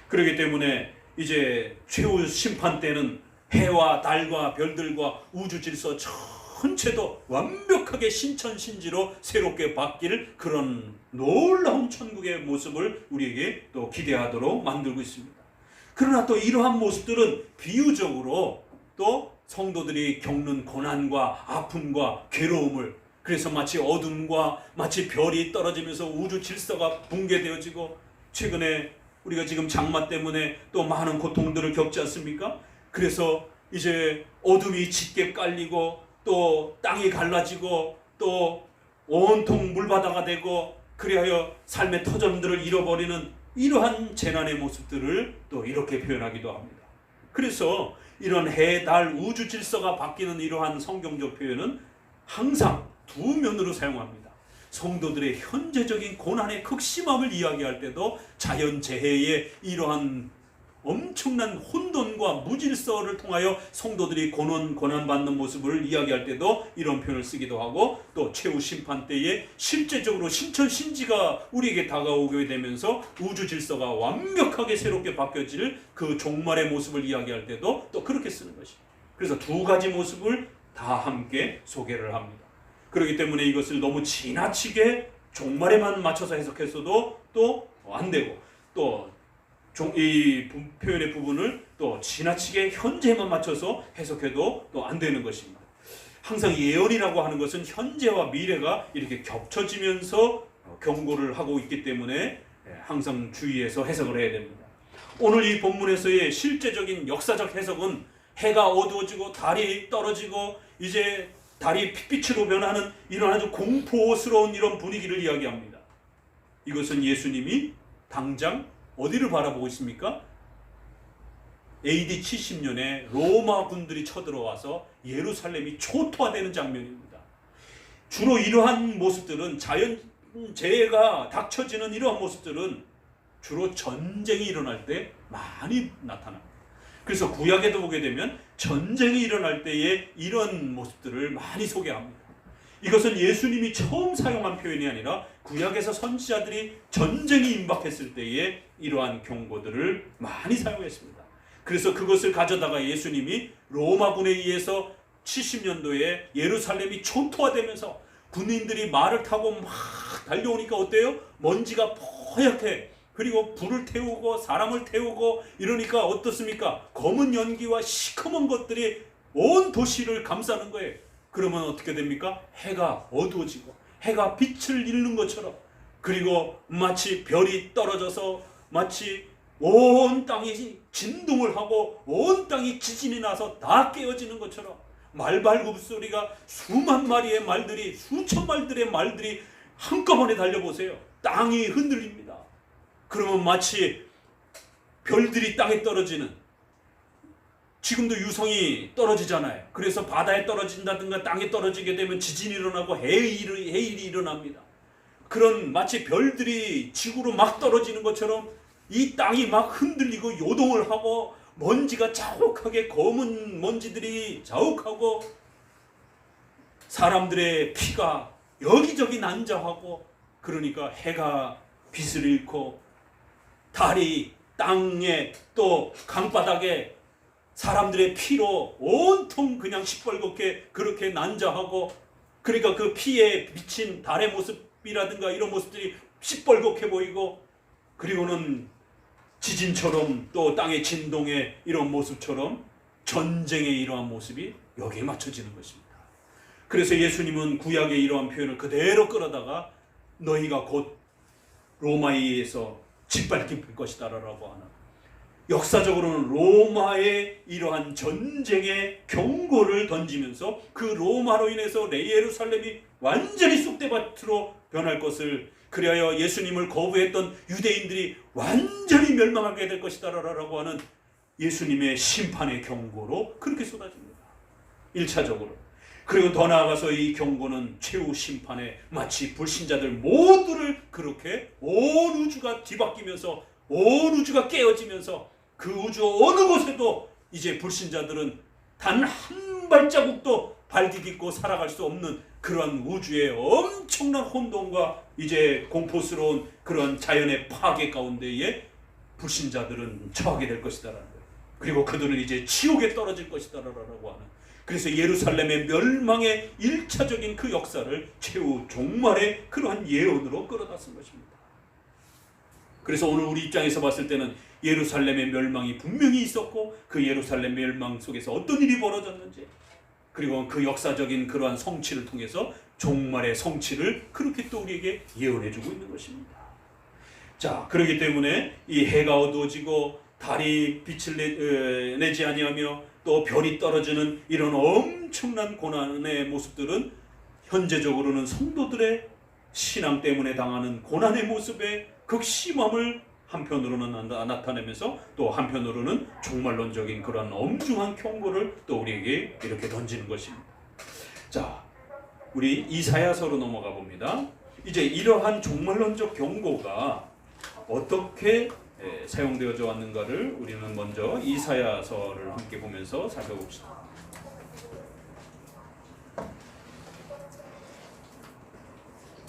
그렇기 때문에 이제 최후 심판 때는 해와 달과 별들과 우주 질서 전체도 완벽하게 신천신지로 새롭게 바뀔 그런 놀라운 천국의 모습을 우리에게 또 기대하도록 만들고 있습니다. 그러나 또 이러한 모습들은 비유적으로 또 성도들이 겪는 고난과 아픔과 괴로움을, 그래서 마치 어둠과 마치 별이 떨어지면서 우주 질서가 붕괴되어지고, 최근에 우리가 지금 장마 때문에 또 많은 고통들을 겪지 않습니까? 그래서 이제 어둠이 짙게 깔리고 또 땅이 갈라지고 또 온통 물바다가 되고, 그리하여 삶의 터전들을 잃어버리는 이러한 재난의 모습들을 또 이렇게 표현하기도 합니다. 그래서 이런 해, 달, 우주 질서가 바뀌는 이러한 성경적 표현은 항상 두 면으로 사용합니다. 성도들의 현재적인 고난의 극심함을 이야기할 때도 자연재해의 이러한 엄청난 혼돈과 무질서를 통하여 성도들이 고난받는 모습을 이야기할 때도 이런 표현을 쓰기도 하고, 또 최후 심판 때에 실제적으로 신천신지가 우리에게 다가오게 되면서 우주 질서가 완벽하게 새롭게 바뀌어질 그 종말의 모습을 이야기할 때도 또 그렇게 쓰는 것입니다. 그래서 두 가지 모습을 다 함께 소개를 합니다. 그렇기 때문에 이것을 너무 지나치게 종말에만 맞춰서 해석해서도 또 안 되고, 또 이 표현의 부분을 또 지나치게 현재만 맞춰서 해석해도 또 안 되는 것입니다. 항상 예언이라고 하는 것은 현재와 미래가 이렇게 겹쳐지면서 경고를 하고 있기 때문에 항상 주의해서 해석을 해야 됩니다. 오늘 이 본문에서의 실제적인 역사적 해석은 해가 어두워지고 달이 떨어지고 이제 달이 핏빛으로 변하는 이런 아주 공포스러운 이런 분위기를 이야기합니다. 이것은 예수님이 당장 어디를 바라보고 있습니까? AD 70년에 로마 군들이 쳐들어와서 예루살렘이 초토화되는 장면입니다. 주로 이러한 모습들은, 자연재해가 닥쳐지는 이러한 모습들은 주로 전쟁이 일어날 때 많이 나타납니다. 그래서 구약에도 보게 되면 전쟁이 일어날 때에 이런 모습들을 많이 소개합니다. 이것은 예수님이 처음 사용한 표현이 아니라 구약에서 선지자들이 전쟁이 임박했을 때에 이러한 경고들을 많이 사용했습니다. 그래서 그것을 가져다가 예수님이 로마군에 의해서 70년도에 예루살렘이 초토화되면서 군인들이 말을 타고 막 달려오니까 어때요? 먼지가 뽀얗게, 그리고 불을 태우고 사람을 태우고 이러니까 어떻습니까? 검은 연기와 시커먼 것들이 온 도시를 감싸는 거예요. 그러면 어떻게 됩니까? 해가 어두워지고 해가 빛을 잃는 것처럼, 그리고 마치 별이 떨어져서 마치 온 땅이 진동을 하고 온 땅이 지진이 나서 다 깨어지는 것처럼 말발굽 소리가 수만 마리의 말들이, 수천 마리의 말들이 한꺼번에 달려보세요. 땅이 흔들립니다. 그러면 마치 별들이 땅에 떨어지는, 지금도 유성이 떨어지잖아요. 그래서 바다에 떨어진다든가 땅에 떨어지게 되면 지진이 일어나고 해일이 일어납니다. 그런 마치 별들이 지구로 막 떨어지는 것처럼 이 땅이 막 흔들리고 요동을 하고 먼지가 자욱하게, 검은 먼지들이 자욱하고 사람들의 피가 여기저기 난자하고, 그러니까 해가 빛을 잃고 달이 땅에 또 강바닥에 사람들의 피로 온통 그냥 시뻘겋게 그렇게 난자하고, 그러니까 그 피에 비친 달의 모습이라든가 이런 모습들이 시뻘겋게 보이고, 그리고는 지진처럼 또 땅의 진동의 이런 모습처럼 전쟁의 이러한 모습이 여기에 맞춰지는 것입니다. 그래서 예수님은 구약의 이러한 표현을 그대로 끌어다가 너희가 곧 로마에 의해서 짓밟힐 것이다 라고 하는, 역사적으로는 로마의 이러한 전쟁의 경고를 던지면서 그 로마로 인해서 예루살렘이 완전히 쑥대밭으로 변할 것을, 그리하여 예수님을 거부했던 유대인들이 완전히 멸망하게 될 것이다 라고 하는 예수님의 심판의 경고로 그렇게 쏟아집니다. 1차적으로. 그리고 더 나아가서 이 경고는 최후 심판에 마치 불신자들 모두를 그렇게 온 우주가 뒤바뀌면서 온 우주가 깨어지면서 그 우주 어느 곳에도 이제 불신자들은 단 한 발자국도 발디딛고 살아갈 수 없는 그런 우주의 엄청난 혼돈과 이제 공포스러운 그런 자연의 파괴 가운데에 불신자들은 처하게 될 것이다라는 거예요. 그리고 그들은 이제 지옥에 떨어질 것이다라고 하는, 그래서 예루살렘의 멸망의 1차적인 그 역사를 최후 종말의 그러한 예언으로 끌어다 쓴 것입니다. 그래서 오늘 우리 입장에서 봤을 때는 예루살렘의 멸망이 분명히 있었고, 그 예루살렘 멸망 속에서 어떤 일이 벌어졌는지, 그리고 그 역사적인 그러한 성취를 통해서 종말의 성취를 그렇게 또 우리에게 예언해주고 있는 것입니다. 자, 그렇기 때문에 이 해가 어두워지고 달이 빛을 내지 아니하며 또 별이 떨어지는 이런 엄청난 고난의 모습들은 현재적으로는 성도들의 신앙 때문에 당하는 고난의 모습의 극심함을 한편으로는 나타내면서 또 한편으로는 종말론적인 그런 엄중한 경고를 또 우리에게 이렇게 던지는 것입니다. 자, 우리 이사야서로 넘어가 봅니다. 이제 이러한 종말론적 경고가 어떻게 사용되어져 왔는가를 우리는 먼저 이사야서를 함께 보면서 살펴봅시다.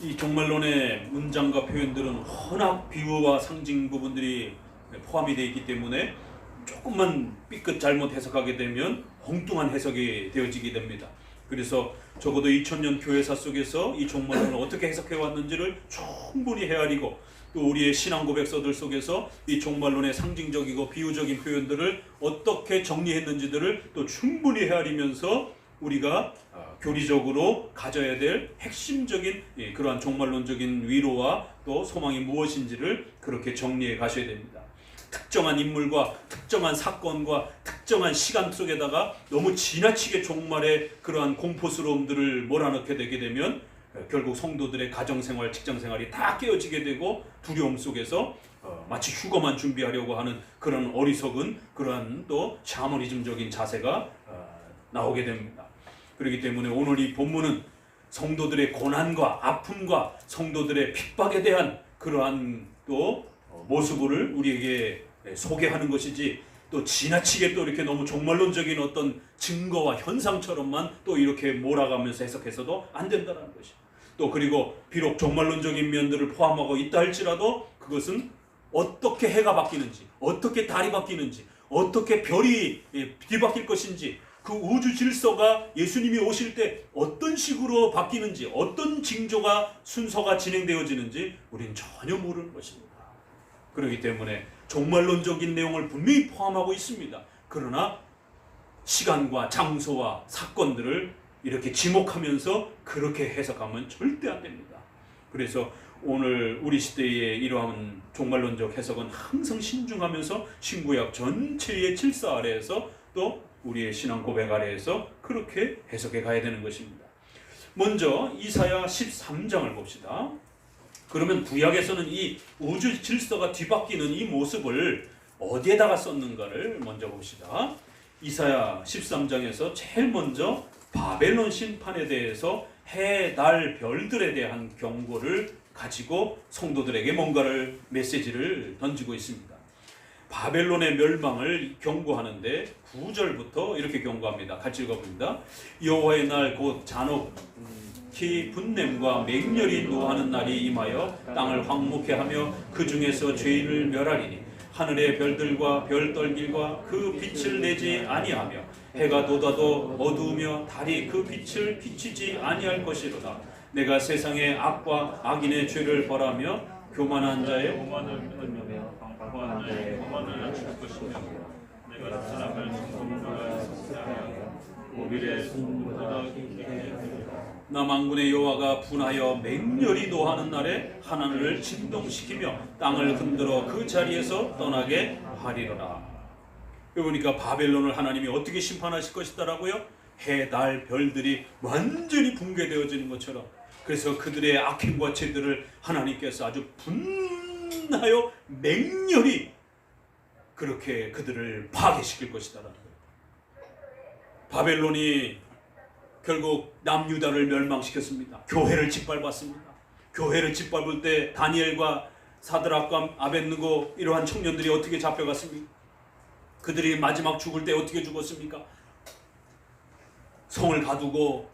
이 종말론의 문장과 표현들은 워낙 비유와 상징 부분들이 포함이 되어 있기 때문에 조금만 삐끗 잘못 해석하게 되면 엉뚱한 해석이 되어지게 됩니다. 그래서 적어도 2000년 교회사 속에서 이 종말론을 어떻게 해석해 왔는지를 충분히 헤아리고, 또 우리의 신앙 고백서들 속에서 이 종말론의 상징적이고 비유적인 표현들을 어떻게 정리했는지들을 또 충분히 헤아리면서 우리가 교리적으로 가져야 될 핵심적인 그러한 종말론적인 위로와 또 소망이 무엇인지를 그렇게 정리해 가셔야 됩니다. 특정한 인물과 특정한 사건과 특정한 시간 속에다가 너무 지나치게 종말의 그러한 공포스러움들을 몰아넣게 되게 되면 결국 성도들의 가정생활, 직장생활이 다 깨어지게 되고 두려움 속에서 마치 휴거만 준비하려고 하는 그런 어리석은 그러한 또 샤머니즘적인 자세가 나오게 됩니다. 그렇기 때문에 오늘 이 본문은 성도들의 고난과 아픔과 성도들의 핍박에 대한 그러한 또 모습을 우리에게 소개하는 것이지, 또 지나치게 또 이렇게 너무 종말론적인 어떤 증거와 현상처럼만 또 이렇게 몰아가면서 해석해서도 안 된다는 것이. 또 그리고 비록 종말론적인 면들을 포함하고 있다 할지라도 그것은 어떻게 해가 바뀌는지, 어떻게 달이 바뀌는지, 어떻게 별이 뒤바뀔 것인지, 그 우주 질서가 예수님이 오실 때 어떤 식으로 바뀌는지, 어떤 징조가 순서가 진행되어지는지 우리는 전혀 모르는 것입니다. 그렇기 때문에 종말론적인 내용을 분명히 포함하고 있습니다. 그러나 시간과 장소와 사건들을 이렇게 지목하면서 그렇게 해석하면 절대 안 됩니다. 그래서 오늘 우리 시대의 이러한 종말론적 해석은 항상 신중하면서 신구약 전체의 질서 아래에서 또 우리의 신앙 고백 아래에서 그렇게 해석해 가야 되는 것입니다. 먼저 이사야 13장을 봅시다. 그러면 구약에서는 이 우주 질서가 뒤바뀌는 이 모습을 어디에다가 썼는가를 먼저 봅시다. 이사야 13장에서 제일 먼저 바벨론 심판에 대해서 해, 달, 별들에 대한 경고를 가지고 성도들에게 뭔가를 메시지를 던지고 있습니다. 바벨론의 멸망을 경고하는데 9절부터 이렇게 경고합니다. 같이 읽어봅니다. 여호와의 날 곧 잔혹히 분냄과 맹렬히 노하는 날이 임하여 땅을 황무케 하며 그 중에서 죄인을 멸하리니 하늘의 별들과 별떨길과 그 빛을 내지 아니하며 해가 돋아도 어두우며 달이 그 빛을 비치지 아니할 것이로다. 내가 세상의 악과 악인의 죄를 벌하며 교만한 자의 오만을 끊으며 방황한 자의 오만을 낮출 것이며 내가 사람을 성공하여 삭제하여 오빌의 손보다 깊게 하리라. 나 만군의 여호와가 분하여 맹렬히 노하는 날에 하늘을 진동시키며 땅을 흔들어 그 자리에서 떠나게 하리로라. 그러니까 바벨론을 하나님이 어떻게 심판하실 것이다라고요? 해, 달, 별들이 완전히 붕괴되어지는 것처럼. 그래서 그들의 악행과 죄들을 하나님께서 아주 분하여 맹렬히 그렇게 그들을 파괴시킬 것이다라는 거예요. 바벨론이 결국 남유다를 멸망시켰습니다. 교회를 짓밟았습니다. 교회를 짓밟을 때 다니엘과 사드락과 아벳느고 이러한 청년들이 어떻게 잡혀갔습니까? 그들이 마지막 죽을 때 어떻게 죽었습니까? 성을 가두고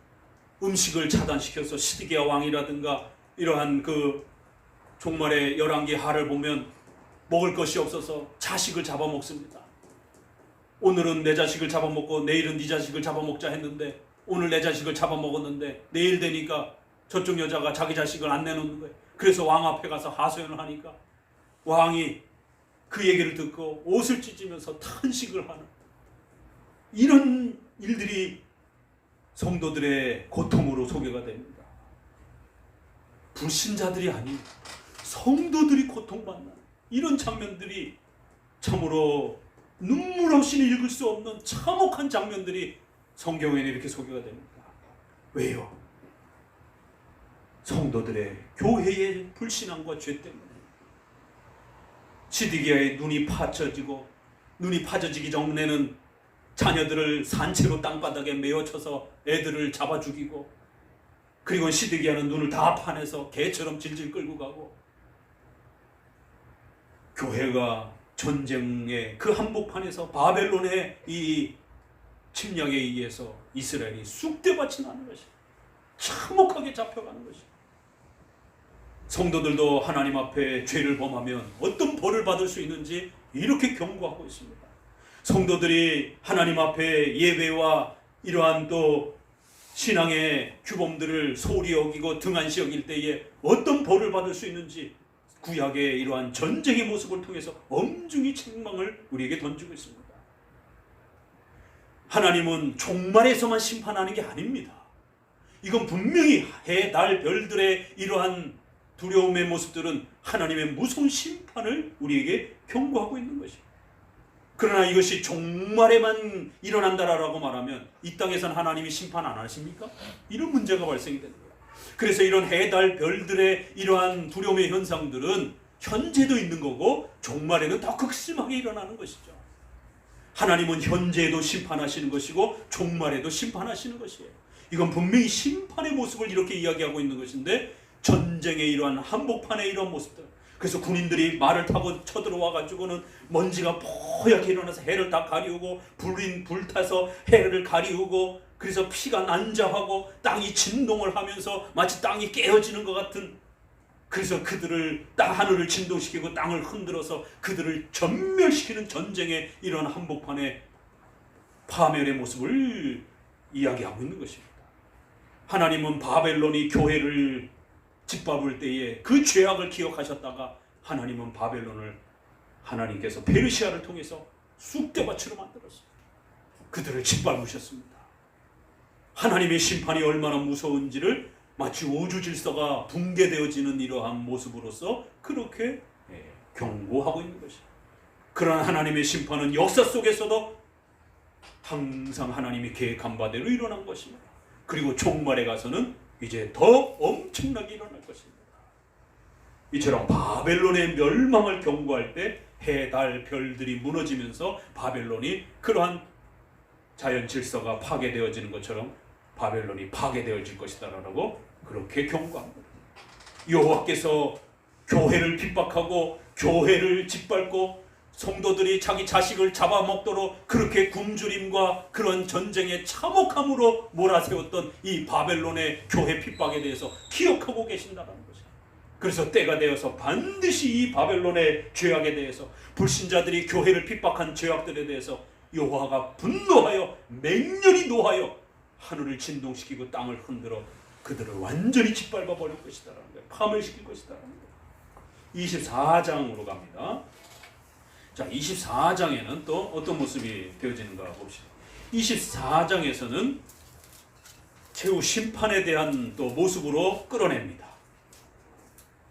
음식을 차단시켜서 시드기야 왕이라든가 이러한 그 종말의 열왕기 하를 보면 먹을 것이 없어서 자식을 잡아먹습니다. 오늘은 내 자식을 잡아먹고 내일은 네 자식을 잡아먹자 했는데 오늘 내 자식을 잡아먹었는데 내일 되니까 저쪽 여자가 자기 자식을 안 내놓는 거예요. 그래서 왕 앞에 가서 하소연을 하니까 왕이 그 얘기를 듣고 옷을 찢으면서 탄식을 하는 이런 일들이 성도들의 고통으로 소개가 됩니다. 불신자들이 아닌 성도들이 고통받는 이런 장면들이 참으로 눈물 없이는 읽을 수 없는 참혹한 장면들이 성경에는 이렇게 소개가 됩니다. 왜요? 성도들의 교회의 불신앙과 죄 때문에 시드기야의 눈이 파쳐지고 눈이 파져지기 전에는 자녀들을 산채로 땅바닥에 메어쳐서 애들을 잡아 죽이고 그리고 시드기야는 눈을 다 파내서 개처럼 질질 끌고 가고 교회가 전쟁의 그 한복판에서 바벨론의 이 침략에 의해서 이스라엘이 쑥대밭이 나는 것이 참혹하게 잡혀가는 것이 성도들도 하나님 앞에 죄를 범하면 어떤 벌을 받을 수 있는지 이렇게 경고하고 있습니다. 성도들이 하나님 앞에 예배와 이러한 또 신앙의 규범들을 소홀히 여기고 등한시 여길 때에 어떤 벌을 받을 수 있는지 구약의 이러한 전쟁의 모습을 통해서 엄중히 책망을 우리에게 던지고 있습니다. 하나님은 종말에서만 심판하는 게 아닙니다. 이건 분명히 해, 달, 별들의 이러한 두려움의 모습들은 하나님의 무서운 심판을 우리에게 경고하고 있는 것이에요. 그러나 이것이 종말에만 일어난다라고 말하면 이 땅에서는 하나님이 심판 안 하십니까? 이런 문제가 발생이 되는 거예요. 그래서 이런 해, 달, 별들의 이러한 두려움의 현상들은 현재도 있는 거고 종말에는 더 극심하게 일어나는 것이죠. 하나님은 현재에도 심판하시는 것이고 종말에도 심판하시는 것이에요. 이건 분명히 심판의 모습을 이렇게 이야기하고 있는 것인데 전쟁의 이러한 한복판의 이러한 모습들 그래서 군인들이 말을 타고 쳐들어와 가지고는 먼지가 뽀얗게 일어나서 해를 다 가리우고 불타서 해를 가리우고 그래서 피가 난자하고 땅이 진동을 하면서 마치 땅이 깨어지는 것 같은, 그래서 그들을 하늘을 진동시키고 땅을 흔들어서 그들을 전멸시키는 전쟁의 이런 한복판의 파멸의 모습을 이야기하고 있는 것입니다. 하나님은 바벨론이 교회를 짓밟을 때에 그 죄악을 기억하셨다가 하나님은 바벨론을 하나님께서 페르시아를 통해서 쑥대밭으로 만들었습니다. 그들을 짓밟으셨습니다. 하나님의 심판이 얼마나 무서운지를 마치 우주 질서가 붕괴되어지는 이러한 모습으로서 그렇게 경고하고 있는 것입니다. 그러나 하나님의 심판은 역사 속에서도 항상 하나님이 계획한 바대로 일어난 것입니다. 그리고 종말에 가서는 이제 더 엄청나게 일어날 것입니다. 이처럼 바벨론의 멸망을 경고할 때 해, 달, 별들이 무너지면서 바벨론이 그러한 자연 질서가 파괴되어지는 것처럼 바벨론이 파괴되어질 것이다라고 그렇게 경고합니다. 여호와께서 교회를 핍박하고 교회를 짓밟고 성도들이 자기 자식을 잡아먹도록 그렇게 굶주림과 그런 전쟁의 참혹함으로 몰아세웠던 이 바벨론의 교회 핍박에 대해서 기억하고 계신다는 것이죠. 그래서 때가 되어서 반드시 이 바벨론의 죄악에 대해서, 불신자들이 교회를 핍박한 죄악들에 대해서 여호와가 분노하여 맹렬히 노하여 하늘을 진동시키고 땅을 흔들어 그들을 완전히 짓밟아 버릴 것이다라는 거예요. 파멸시킬 것이다라는 거예요. 24장으로 갑니다. 자, 24장에는 또 어떤 모습이 되어지는가 봅시다. 24장에서는 최후 심판에 대한 또 모습으로 끌어냅니다.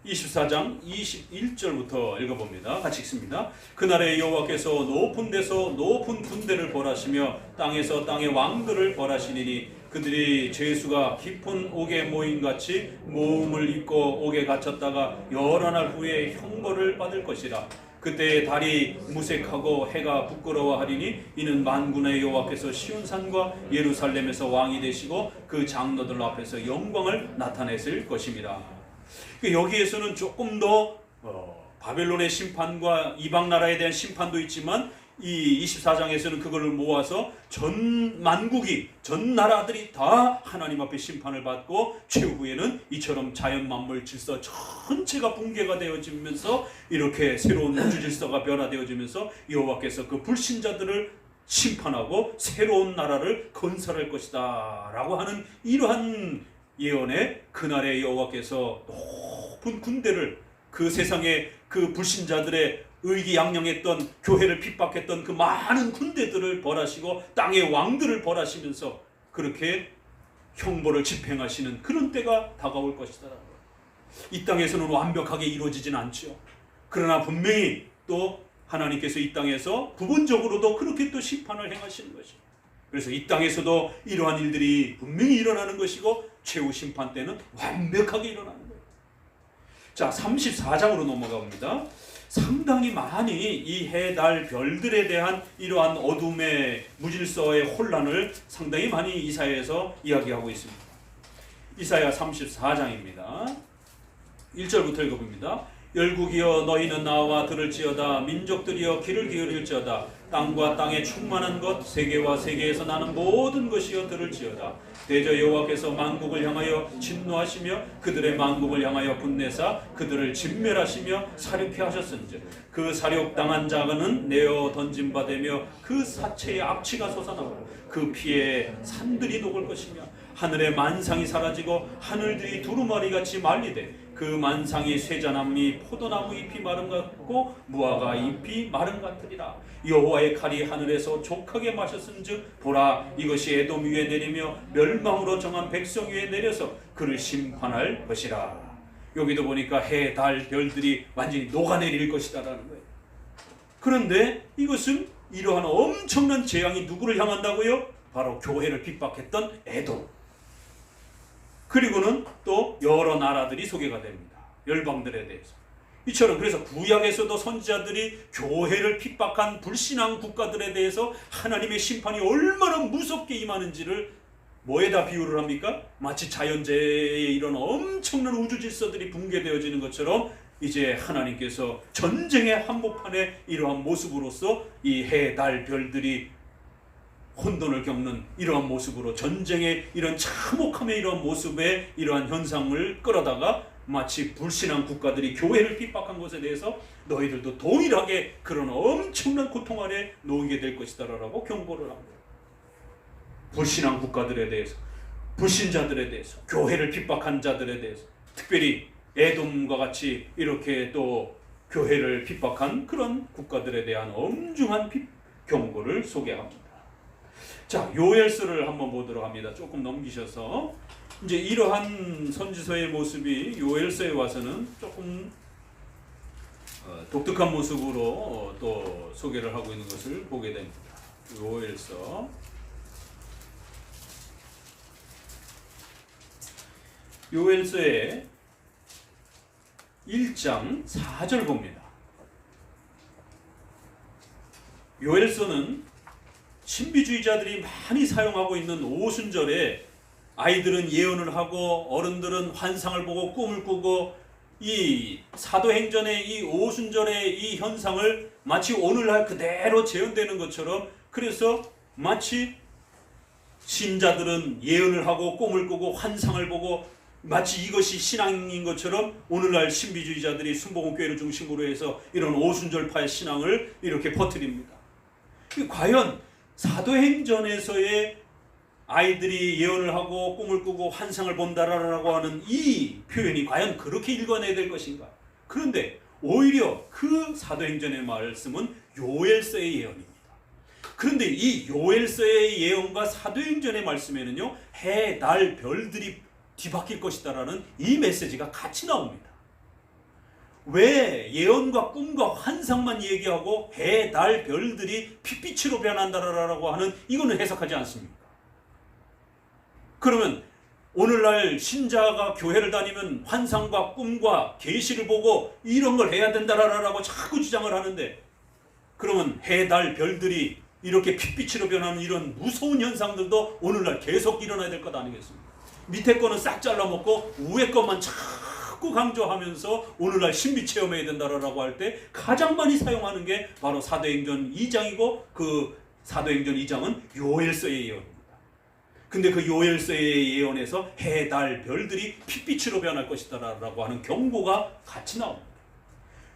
24장 21절부터 읽어봅니다. 같이 읽습니다. 그날에 여호와께서 높은 데서 높은 군대를 벌하시며 땅에서 땅의 왕들을 벌하시니니 그들이 죄수가 깊은 옥에 모임같이 모음을 입고 옥에 갇혔다가 여러 날 후에 형벌을 받을 것이라. 그때 달이 무색하고 해가 부끄러워하리니 이는 만군의 여호와께서 시온산과 예루살렘에서 왕이 되시고 그 장로들 앞에서 영광을 나타내실 것입니다. 여기에서는 조금 더 바벨론의 심판과 이방 나라에 대한 심판도 있지만 이 24장에서는 그걸 모아서 전 만국이, 전 나라들이 다 하나님 앞에 심판을 받고 최후에는 이처럼 자연 만물 질서 전체가 붕괴가 되어지면서 이렇게 새로운 우주 질서가 변화되어지면서 여호와께서 그 불신자들을 심판하고 새로운 나라를 건설할 것이다 라고 하는 이러한 예언에 그날에 여호와께서 높은 군대를, 그 세상에 그 불신자들의 의기양양했던 교회를 핍박했던 그 많은 군대들을 벌하시고 땅의 왕들을 벌하시면서 그렇게 형벌을 집행하시는 그런 때가 다가올 것이다. 이 땅에서는 완벽하게 이루어지진 않죠. 그러나 분명히 또 하나님께서 이 땅에서 부분적으로도 그렇게 또 심판을 행하시는 것이죠. 그래서 이 땅에서도 이러한 일들이 분명히 일어나는 것이고 최후 심판 때는 완벽하게 일어나는 거예요. 자, 34장으로 넘어가 봅니다. 상당히 많이 이 해, 달, 별들에 대한 이러한 어둠의 무질서의 혼란을 상당히 많이 이사야에서 이야기하고 있습니다. 이사야 34장입니다. 1절부터 읽어봅니다. 열국이여 너희는 나와 들을지어다. 민족들이여 귀를 기울일지어다. 땅과 땅에 충만한 것, 세계와 세계에서 나는 모든 것이여 들을지어다. 대저 여호와께서 만국을 향하여 진노하시며 그들의 만국을 향하여 분내사 그들을 진멸하시며 사륙케 하셨은즉 그 사륙당한 자는 내어 던진 바 되며 그 사체에 악취가 솟아나고 그 피에 산들이 녹을 것이며 하늘의 만상이 사라지고 하늘들이 두루마리같이 말리되 그 만상이 쇠자나무이 포도나무 잎이 마른 것 같고 무화과 잎이 마른 것 같으리라. 여호와의 칼이 하늘에서 족하게 마셨은즉 보라 이것이 에돔 위에 내리며 멸망으로 정한 백성 위에 내려서 그를 심판할 것이라. 여기도 보니까 해, 달, 별들이 완전히 녹아내릴 것이다라는 거예요. 그런데 이것은 이러한 엄청난 재앙이 누구를 향한다고요? 바로 교회를 핍박했던 에돔, 그리고는 또 여러 나라들이 소개가 됩니다. 열방들에 대해서. 이처럼 그래서 구약에서도 선지자들이 교회를 핍박한 불신앙 국가들에 대해서 하나님의 심판이 얼마나 무섭게 임하는지를 뭐에다 비유를 합니까? 마치 자연재해에 이런 엄청난 우주 질서들이 붕괴되어지는 것처럼 이제 하나님께서 전쟁의 한복판에 이러한 모습으로서 이 해, 달, 별들이 혼돈을 겪는 이러한 모습으로 전쟁의 이런 참혹함의 이러한 모습의 이러한 현상을 끌어다가 마치 불신한 국가들이 교회를 핍박한 것에 대해서 너희들도 동일하게 그런 엄청난 고통 아래 놓이게 될 것이다 라고 경고를 합니다. 불신한 국가들에 대해서, 불신자들에 대해서, 교회를 핍박한 자들에 대해서, 특별히 에돔과 같이 이렇게 또 교회를 핍박한 그런 국가들에 대한 엄중한 경고를 소개합니다. 자, 요엘서를 한번 보도록 합니다. 조금 넘기셔서 이제 이러한 선지서의 모습이 요엘서에 와서는 조금 독특한 모습으로 또 소개를 하고 있는 것을 보게 됩니다. 요엘서 요엘서의 1장 4절 봅니다. 요엘서는 신비주의자들이 많이 사용하고 있는 오순절에 아이들은 예언을 하고 어른들은 환상을 보고 꿈을 꾸고 이 사도행전의 이 오순절의 이 현상을 마치 오늘날 그대로 재현되는 것처럼, 그래서 마치 신자들은 예언을 하고 꿈을 꾸고 환상을 보고 마치 이것이 신앙인 것처럼 오늘날 신비주의자들이 순복음교회를 중심으로 해서 이런 오순절파의 신앙을 이렇게 퍼뜨립니다. 과연 사도행전에서의 아이들이 예언을 하고 꿈을 꾸고 환상을 본다라고 하는 이 표현이 과연 그렇게 읽어내야 될 것인가? 그런데 오히려 그 사도행전의 말씀은 요엘서의 예언입니다. 그런데 이 요엘서의 예언과 사도행전의 말씀에는요, 해, 달, 별들이 뒤바뀔 것이다라는 이 메시지가 같이 나옵니다. 왜 예언과 꿈과 환상만 얘기하고 해, 달, 별들이 핏빛으로 변한다라고 하는 이거는 해석하지 않습니까? 그러면 오늘날 신자가 교회를 다니면 환상과 꿈과 계시를 보고 이런 걸 해야 된다라고 자꾸 주장을 하는데, 그러면 해, 달, 별들이 이렇게 핏빛으로 변하는 이런 무서운 현상들도 오늘날 계속 일어나야 될 것 아니겠습니까? 밑에 거는 싹 잘라먹고 위에 것만 자꾸 강조하면서 오늘날 신비 체험해야 된다라고 할 때 가장 많이 사용하는 게 바로 사도행전 2장이고, 그 사도행전 2장은 요엘서의 예언입니다. 근데 그 요엘서의 예언에서 해, 달, 별들이 핏빛으로 변할 것이다라고 하는 경고가 같이 나옵니다.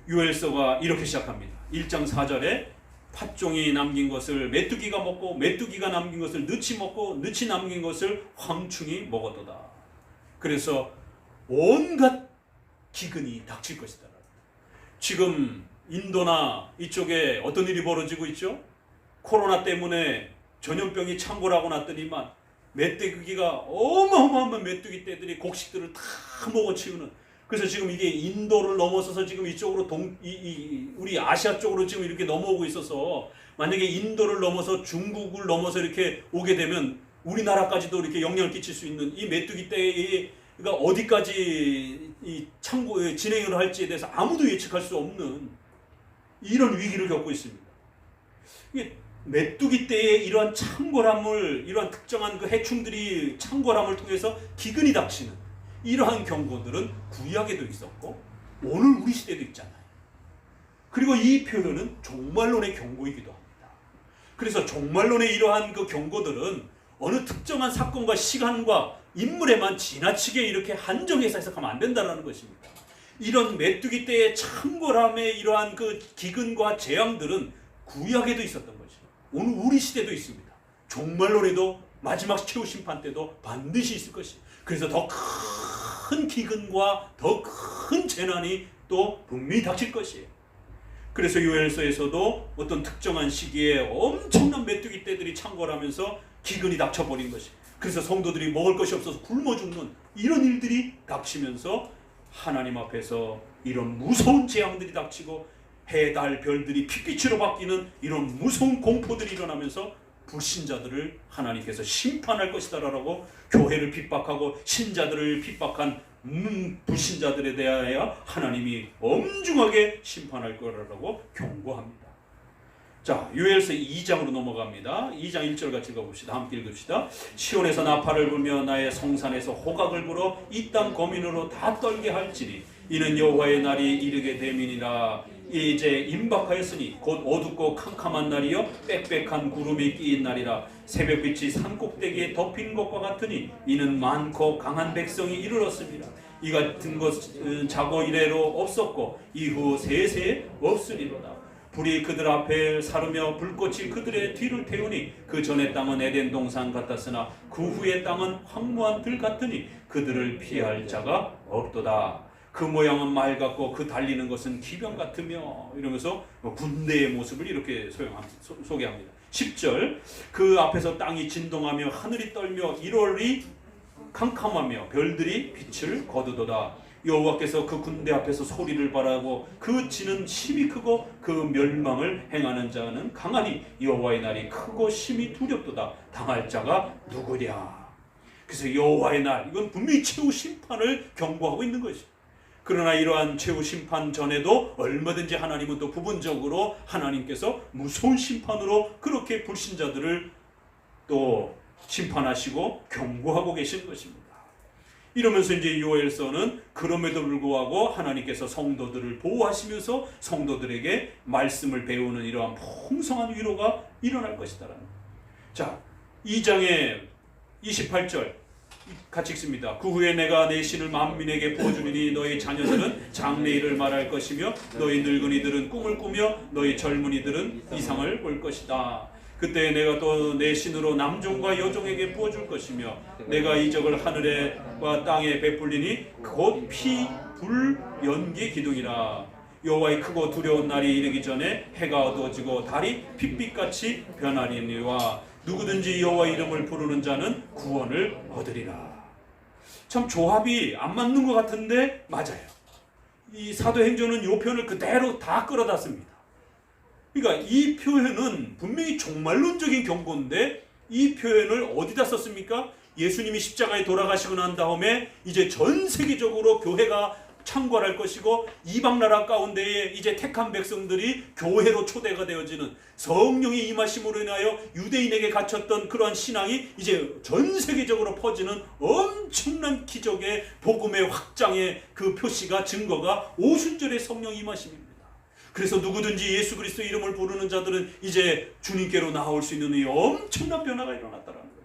요엘서가 이렇게 시작합니다. 1장 4절에 팥종이 남긴 것을 메뚜기가 먹고 메뚜기가 남긴 것을 늑이 먹고 늑이 남긴 것을 황충이 먹었도다. 그래서 온갖 기근이 닥칠 것이다. 지금 인도나 이쪽에 어떤 일이 벌어지고 있죠? 코로나 때문에 전염병이 창궐하고 났더니만 메뚜기가 어마어마한 메뚜기 떼들이 곡식들을 다 먹어치우는, 그래서 지금 이게 인도를 넘어서서 지금 이쪽으로 우리 아시아 쪽으로 지금 이렇게 넘어오고 있어서, 만약에 인도를 넘어서 중국을 넘어서 이렇게 오게 되면 우리나라까지도 이렇게 영향을 끼칠 수 있는 이 메뚜기 떼가 어디까지 이 진행을 할지에 대해서 아무도 예측할 수 없는 이런 위기를 겪고 있습니다. 이게 메뚜기 떼의 이러한 창궐함을, 이러한 특정한 그 해충들이 창궐함을 통해서 기근이 닥치는 이러한 경고들은 구약에도 있었고 오늘 우리 시대도 있잖아요. 그리고 이 표현은 종말론의 경고이기도 합니다. 그래서 종말론의 이러한 그 경고들은 어느 특정한 사건과 시간과 인물에만 지나치게 이렇게 한정해서 해석하면 안 된다는 것입니다. 이런 메뚜기 떼의 창궐함의 이러한 그 기근과 재앙들은 구약에도 있었던 거죠. 오늘 우리 시대도 있습니다. 종말론에도 마지막 최후 심판 때도 반드시 있을 것이. 그래서 더 큰 기근과 더 큰 재난이 또 분명히 닥칠 것이에요. 그래서 요엘서에서도 어떤 특정한 시기에 엄청난 메뚜기 떼들이 창궐하면서 기근이 닥쳐버린 것이. 그래서 성도들이 먹을 것이 없어서 굶어 죽는 이런 일들이 닥치면서 하나님 앞에서 이런 무서운 재앙들이 닥치고 해, 달, 별들이 핏빛으로 바뀌는 이런 무서운 공포들이 일어나면서 불신자들을 하나님께서 심판할 것이다라고, 교회를 핍박하고 신자들을 핍박한 불신자들에 대하여 하나님이 엄중하게 심판할 거라고 경고합니다. 자, 요엘서 2장으로 넘어갑니다. 2장 1절 같이 읽어봅시다. 함께 읽읍시다. 시온에서 나팔을 불며 나의 성산에서 호각을 불어 이 땅 거민으로 다 떨게 할지니 이는 여호와의 날이 이르게 됨이니라. 이제 임박하였으니 곧 어둡고 캄캄한 날이요 빽빽한 구름이 끼인 날이라. 새벽빛이 산꼭대기에 덮인 것과 같으니 이는 많고 강한 백성이 이르렀습니다. 이 같은 것은 자고 이래로 없었고 이후 세세에 없으리로다. 불이 그들 앞에 사르며 불꽃이 그들의 뒤를 태우니 그 전의 땅은 에덴 동산 같았으나 그 후의 땅은 황무한 들 같으니 그들을 피할 자가 없도다. 그 모양은 말 같고 그 달리는 것은 기병 같으며, 이러면서 군대의 모습을 이렇게 소개합니다. 10절, 그 앞에서 땅이 진동하며 하늘이 떨며 1월이 캄캄하며 별들이 빛을 거두도다. 여호와께서 그 군대 앞에서 소리를 발하고 그 지는 힘이 크고 그 멸망을 행하는 자는 강하니 여호와의 날이 크고 심히 두렵도다. 당할 자가 누구랴. 그래서 여호와의 날, 이건 분명히 최후 심판을 경고하고 있는 것이죠. 그러나 이러한 최후 심판 전에도 얼마든지 하나님은 또 부분적으로 하나님께서 무서운 심판으로 그렇게 불신자들을 또 심판하시고 경고하고 계신 것입니다. 이러면서 이제 요엘서는 그럼에도 불구하고 하나님께서 성도들을 보호하시면서 성도들에게 말씀을 배우는 이러한 풍성한 위로가 일어날 것이다라는. 자, 2장의 28절 같이 읽습니다. 그 후에 내가 내 신을 만민에게 부어주리니 너희 자녀들은 장래일을 말할 것이며 너희 늙은이들은 꿈을 꾸며 너희 젊은이들은 이상을 볼 것이다. 그때 내가 또 내 신으로 남종과 여종에게 부어줄 것이며 내가 이적을 하늘과 땅에 베풀리니 곧 피, 불, 연기, 기둥이라. 여호와의 크고 두려운 날이 이르기 전에 해가 어두워지고 달이 핏빛같이 변하리니와 누구든지 여호와 이름을 부르는 자는 구원을 얻으리라. 참 조합이 안 맞는 것 같은데 맞아요. 이 사도행전은 이 표현을 그대로 다 끌어다 씁니다. 그러니까 이 표현은 분명히 종말론적인 경고인데 이 표현을 어디다 썼습니까? 예수님이 십자가에 돌아가시고 난 다음에 이제 전 세계적으로 교회가 창궐할 것이고 이방 나라 가운데에 이제 택한 백성들이 교회로 초대가 되어지는, 성령의 임하심으로 인하여 유대인에게 갇혔던 그러한 신앙이 이제 전 세계적으로 퍼지는 엄청난 기적의 복음의 확장의 그 표시가, 증거가 오순절의 성령 임하심입니다. 그래서 누구든지 예수 그리스도 이름을 부르는 자들은 이제 주님께로 나올 수 있는 이 엄청난 변화가 일어났다라는 거예요.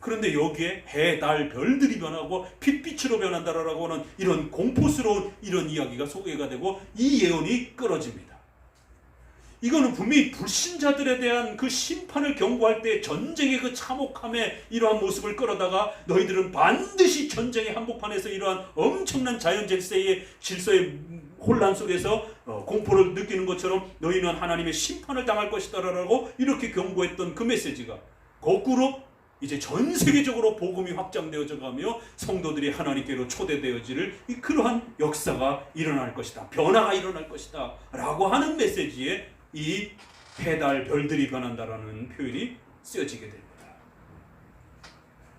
그런데 여기에 해, 달, 별들이 변하고 핏빛으로 변한다라고 하는 이런 공포스러운 이런 이야기가 소개가 되고 이 예언이 끊어집니다. 이거는 분명히 불신자들에 대한 그 심판을 경고할 때 전쟁의 그 참혹함의 이러한 모습을 끌어다가 너희들은 반드시 전쟁의 한복판에서 이러한 엄청난 자연 질서의 혼란 속에서 공포를 느끼는 것처럼 너희는 하나님의 심판을 당할 것이다라고 이렇게 경고했던 그 메시지가 거꾸로 이제 전 세계적으로 복음이 확장되어져 가며 성도들이 하나님께로 초대되어지를 그러한 역사가 일어날 것이다, 변화가 일어날 것이다 라고 하는 메시지에 이 해달 별들이 변한다라는 표현이 쓰여지게 됩니다.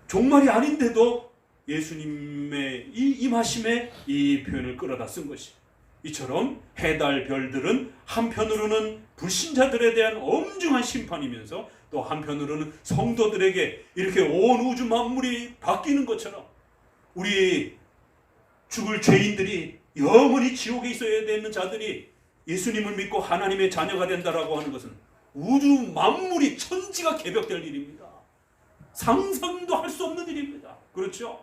종말이 아닌데도 예수님의 이 임하심에 이 표현을 끌어다 쓴 것이, 이처럼 해달 별들은 한편으로는 불신자들에 대한 엄중한 심판이면서 또 한편으로는 성도들에게 이렇게 온 우주 만물이 바뀌는 것처럼 우리 죽을 죄인들이 영원히 지옥에 있어야 되는 자들이 예수님을 믿고 하나님의 자녀가 된다라고 하는 것은 우주 만물이, 천지가 개벽될 일입니다. 상상도 할 수 없는 일입니다. 그렇죠?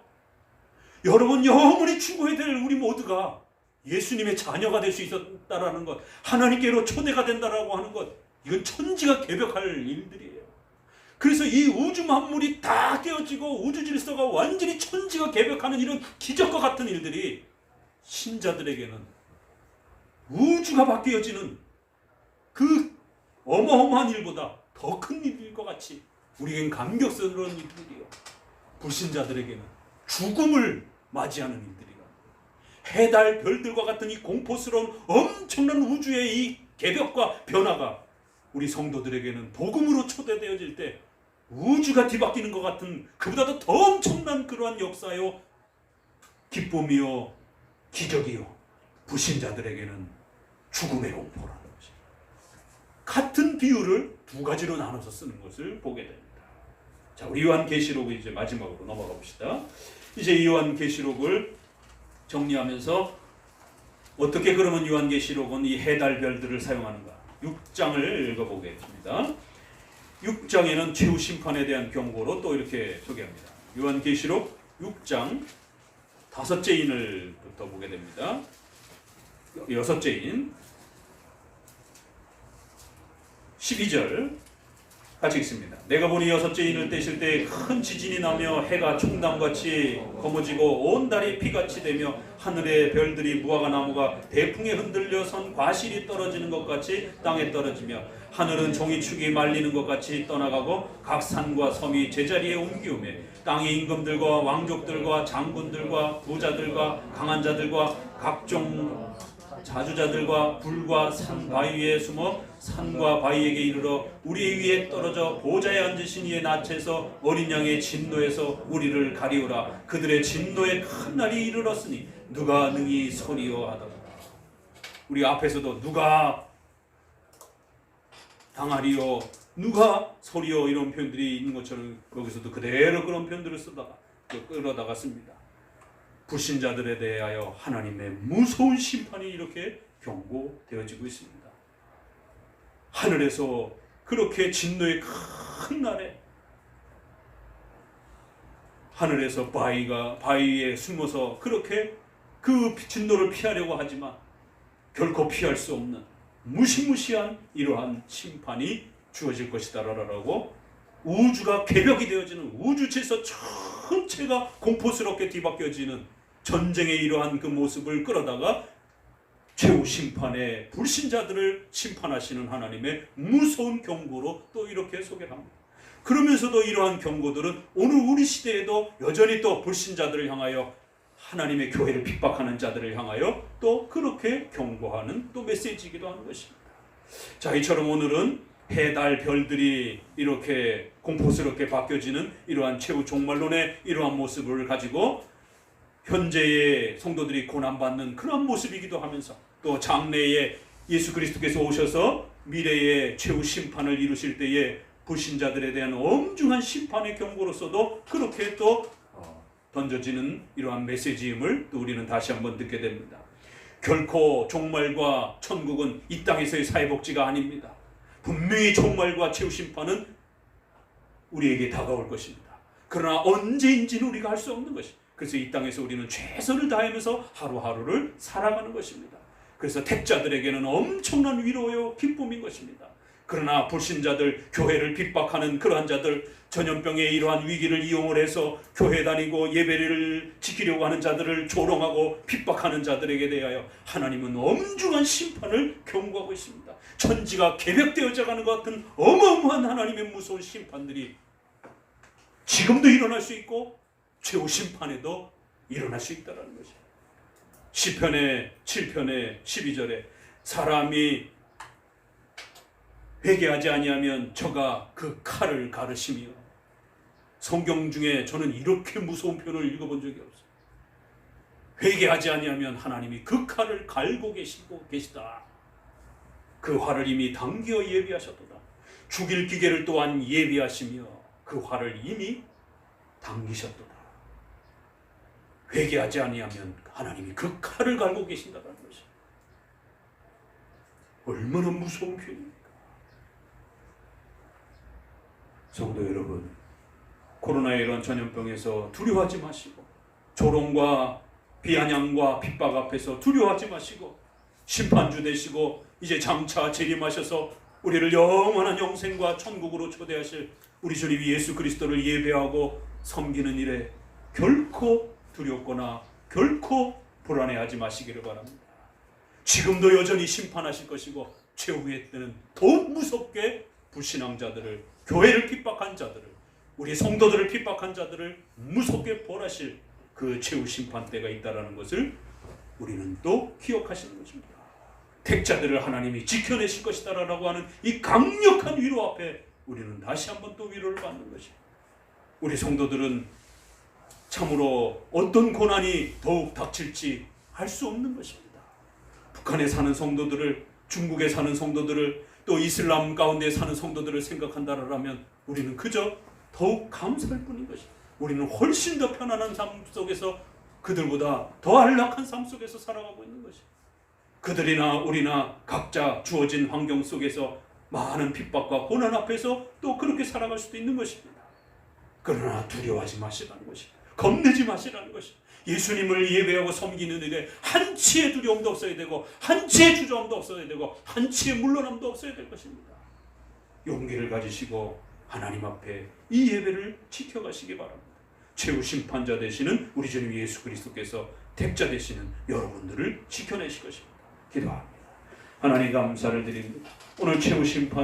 여러분, 영원히 죽어야 될 우리 모두가 예수님의 자녀가 될 수 있었다라는 것, 하나님께로 초대가 된다라고 하는 것, 이건 천지가 개벽할 일들이에요. 그래서 이 우주 만물이 다 깨어지고 우주 질서가 완전히 천지가 개벽하는 이런 기적과 같은 일들이 신자들에게는 우주가 바뀌어지는 그 어마어마한 일보다 더 큰 일일 것 같이 우리에겐 감격스러운 일들이요, 불신자들에게는 죽음을 맞이하는 일들이라. 해달 별들과 같은 이 공포스러운 엄청난 우주의 이 개벽과 변화가 우리 성도들에게는 복음으로 초대되어질 때 우주가 뒤바뀌는 것 같은, 그보다도 더 엄청난 그러한 역사요, 기쁨이요, 기적이요, 불신자들에게는 죽음의 공포라는 것입니다. 같은 비유를 두 가지로 나눠서 쓰는 것을 보게 됩니다. 자, 우리 요한계시록 이제 마지막으로 넘어가 봅시다. 이제 요한계시록을 정리하면서 어떻게 그러면 요한계시록은 이 해달 별들을 사용하는가? 6장을 읽어보겠습니다. 6장에는 최후 심판에 대한 경고로 또 이렇게 소개합니다. 요한계시록 6장 5째 인을부터 보게 됩니다. 6째 인 12절 같이 읽습니다. 내가 보니 6째 인을 떼실 때 큰 지진이 나며 해가 총담같이 검어지고 온 달이 피같이 되며 하늘의 별들이 무화과 나무가 대풍에 흔들려 선 과실이 떨어지는 것 같이 땅에 떨어지며 하늘은 종이축이 말리는 것 같이 떠나가고 각 산과 섬이 제자리에 옮기우매 땅의 임금들과 왕족들과 장군들과 부자들과 강한 자들과 각종 자주자들과 불과 산 바위에 숨어 산과 바위에게 이르러 우리 위에 떨어져 보좌에 앉으신 이의 낯에서 어린 양의 진노에서 우리를 가리우라. 그들의 진노의 큰 날이 이르렀으니 누가 능히 서리요 하더라. 우리 앞에서도 누가 당하리요, 누가 서리요 이런 표현들이 있는 것처럼 거기서도 그대로 그런 표현들을 쓰다가 끌어다가 씁니다. 불신자들에 대하여 하나님의 무서운 심판이 이렇게 경고되어지고 있습니다. 하늘에서 그렇게 진노의 큰 날에 하늘에서 바위에 숨어서 그렇게 그 진노를 피하려고 하지만 결코 피할 수 없는 무시무시한 이러한 심판이 주어질 것이다라고 우주가 개벽이 되어지는 우주 질서 전체가 공포스럽게 뒤바뀌어지는 전쟁의 이러한 그 모습을 끌어다가 최후 심판에 불신자들을 심판하시는 하나님의 무서운 경고로 또 이렇게 소개합니다. 그러면서도 이러한 경고들은 오늘 우리 시대에도 여전히 또 불신자들을 향하여 하나님의 교회를 핍박하는 자들을 향하여 또 그렇게 경고하는 또 메시지이기도 하는 것입니다. 자, 이처럼 오늘은 해달 별들이 이렇게 공포스럽게 바뀌어지는 이러한 최후 종말론의 이러한 모습을 가지고 현재의 성도들이 고난받는 그런 모습이기도 하면서 또 장래에 예수 그리스도께서 오셔서 미래의 최후 심판을 이루실 때에 불신자들에 대한 엄중한 심판의 경고로서도 그렇게 또 던져지는 이러한 메시지임을 또 우리는 다시 한번 듣게 됩니다. 결코 종말과 천국은 이 땅에서의 사회복지가 아닙니다. 분명히 종말과 최후 심판은 우리에게 다가올 것입니다. 그러나 언제인지는 우리가 알 수 없는 것입니다. 그래서 이 땅에서 우리는 최선을 다하면서 하루하루를 살아가는 것입니다. 그래서 택자들에게는 엄청난 위로요 기쁨인 것입니다. 그러나 불신자들, 교회를 핍박하는 그러한 자들, 전염병의 이러한 위기를 이용을 해서 교회 다니고 예배를 지키려고 하는 자들을 조롱하고 핍박하는 자들에게 대하여 하나님은 엄중한 심판을 경고하고 있습니다. 천지가 개벽되어져 가는 것 같은 어마어마한 하나님의 무서운 심판들이 지금도 일어날 수 있고 최후 심판에도 일어날 수 있다는 것이에요. 시편의 7편의 12절에 사람이 회개하지 아니하면 저가 그 칼을 가르시며, 성경 중에 저는 이렇게 무서운 표현을 읽어본 적이 없어요. 회개하지 아니하면 하나님이 그 칼을 갈고 계시다. 그 화를 이미 당겨 예비하셨도다. 죽일 기계를 또한 예비하시며 그 화를 이미 당기셨도다. 회개하지 아니하면 하나님이 그 칼을 갈고 계신다는 것이 얼마나 무서운 표현입니까? 성도 여러분, 코로나의 이런 전염병에서 두려워하지 마시고, 조롱과 비아냥과 핍박 앞에서 두려워하지 마시고, 심판주 되시고 이제 장차 재림하셔서 우리를 영원한 영생과 천국으로 초대하실 우리 주님 예수 그리스도를 예배하고 섬기는 일에 결코 두렵거나 결코 불안해하지 마시기를 바랍니다. 지금도 여전히 심판하실 것이고 최후의 때는 더욱 무섭게 불신앙자들을, 교회를 핍박한 자들을, 우리 성도들을 핍박한 자들을 무섭게 벌하실 그 최후 심판 때가 있다는 것을 우리는 또 기억하시는 것입니다. 택자들을 하나님이 지켜내실 것이다라고 하는 이 강력한 위로 앞에 우리는 다시 한번 또 위로를 받는 것입니다. 우리 성도들은 참으로 어떤 고난이 더욱 닥칠지 알 수 없는 것입니다. 북한에 사는 성도들을, 중국에 사는 성도들을, 또 이슬람 가운데 사는 성도들을 생각한다라면 우리는 그저 더욱 감사할 뿐인 것입니다. 우리는 훨씬 더 편안한 삶 속에서 그들보다 더 안락한 삶 속에서 살아가고 있는 것입니다. 그들이나 우리나 각자 주어진 환경 속에서 많은 핍박과 고난 앞에서 또 그렇게 살아갈 수도 있는 것입니다. 그러나 두려워하지 마시라는 것입니다. 겁내지 마시라는 것입니다. 예수님을 예배하고 섬기는 일에 한치의 두려움도 없어야 되고 한치의 주저함도 없어야 되고 한치의 물러남도 없어야 될 것입니다. 용기를 가지시고 하나님 앞에 이 예배를 지켜가시기 바랍니다. 최후 심판자 되시는 우리 주님 예수 그리스도께서 택자 되시는 여러분들을 지켜내실 것입니다. 기도합니다. 하나님 감사를 드립니다. 오늘 최후 심판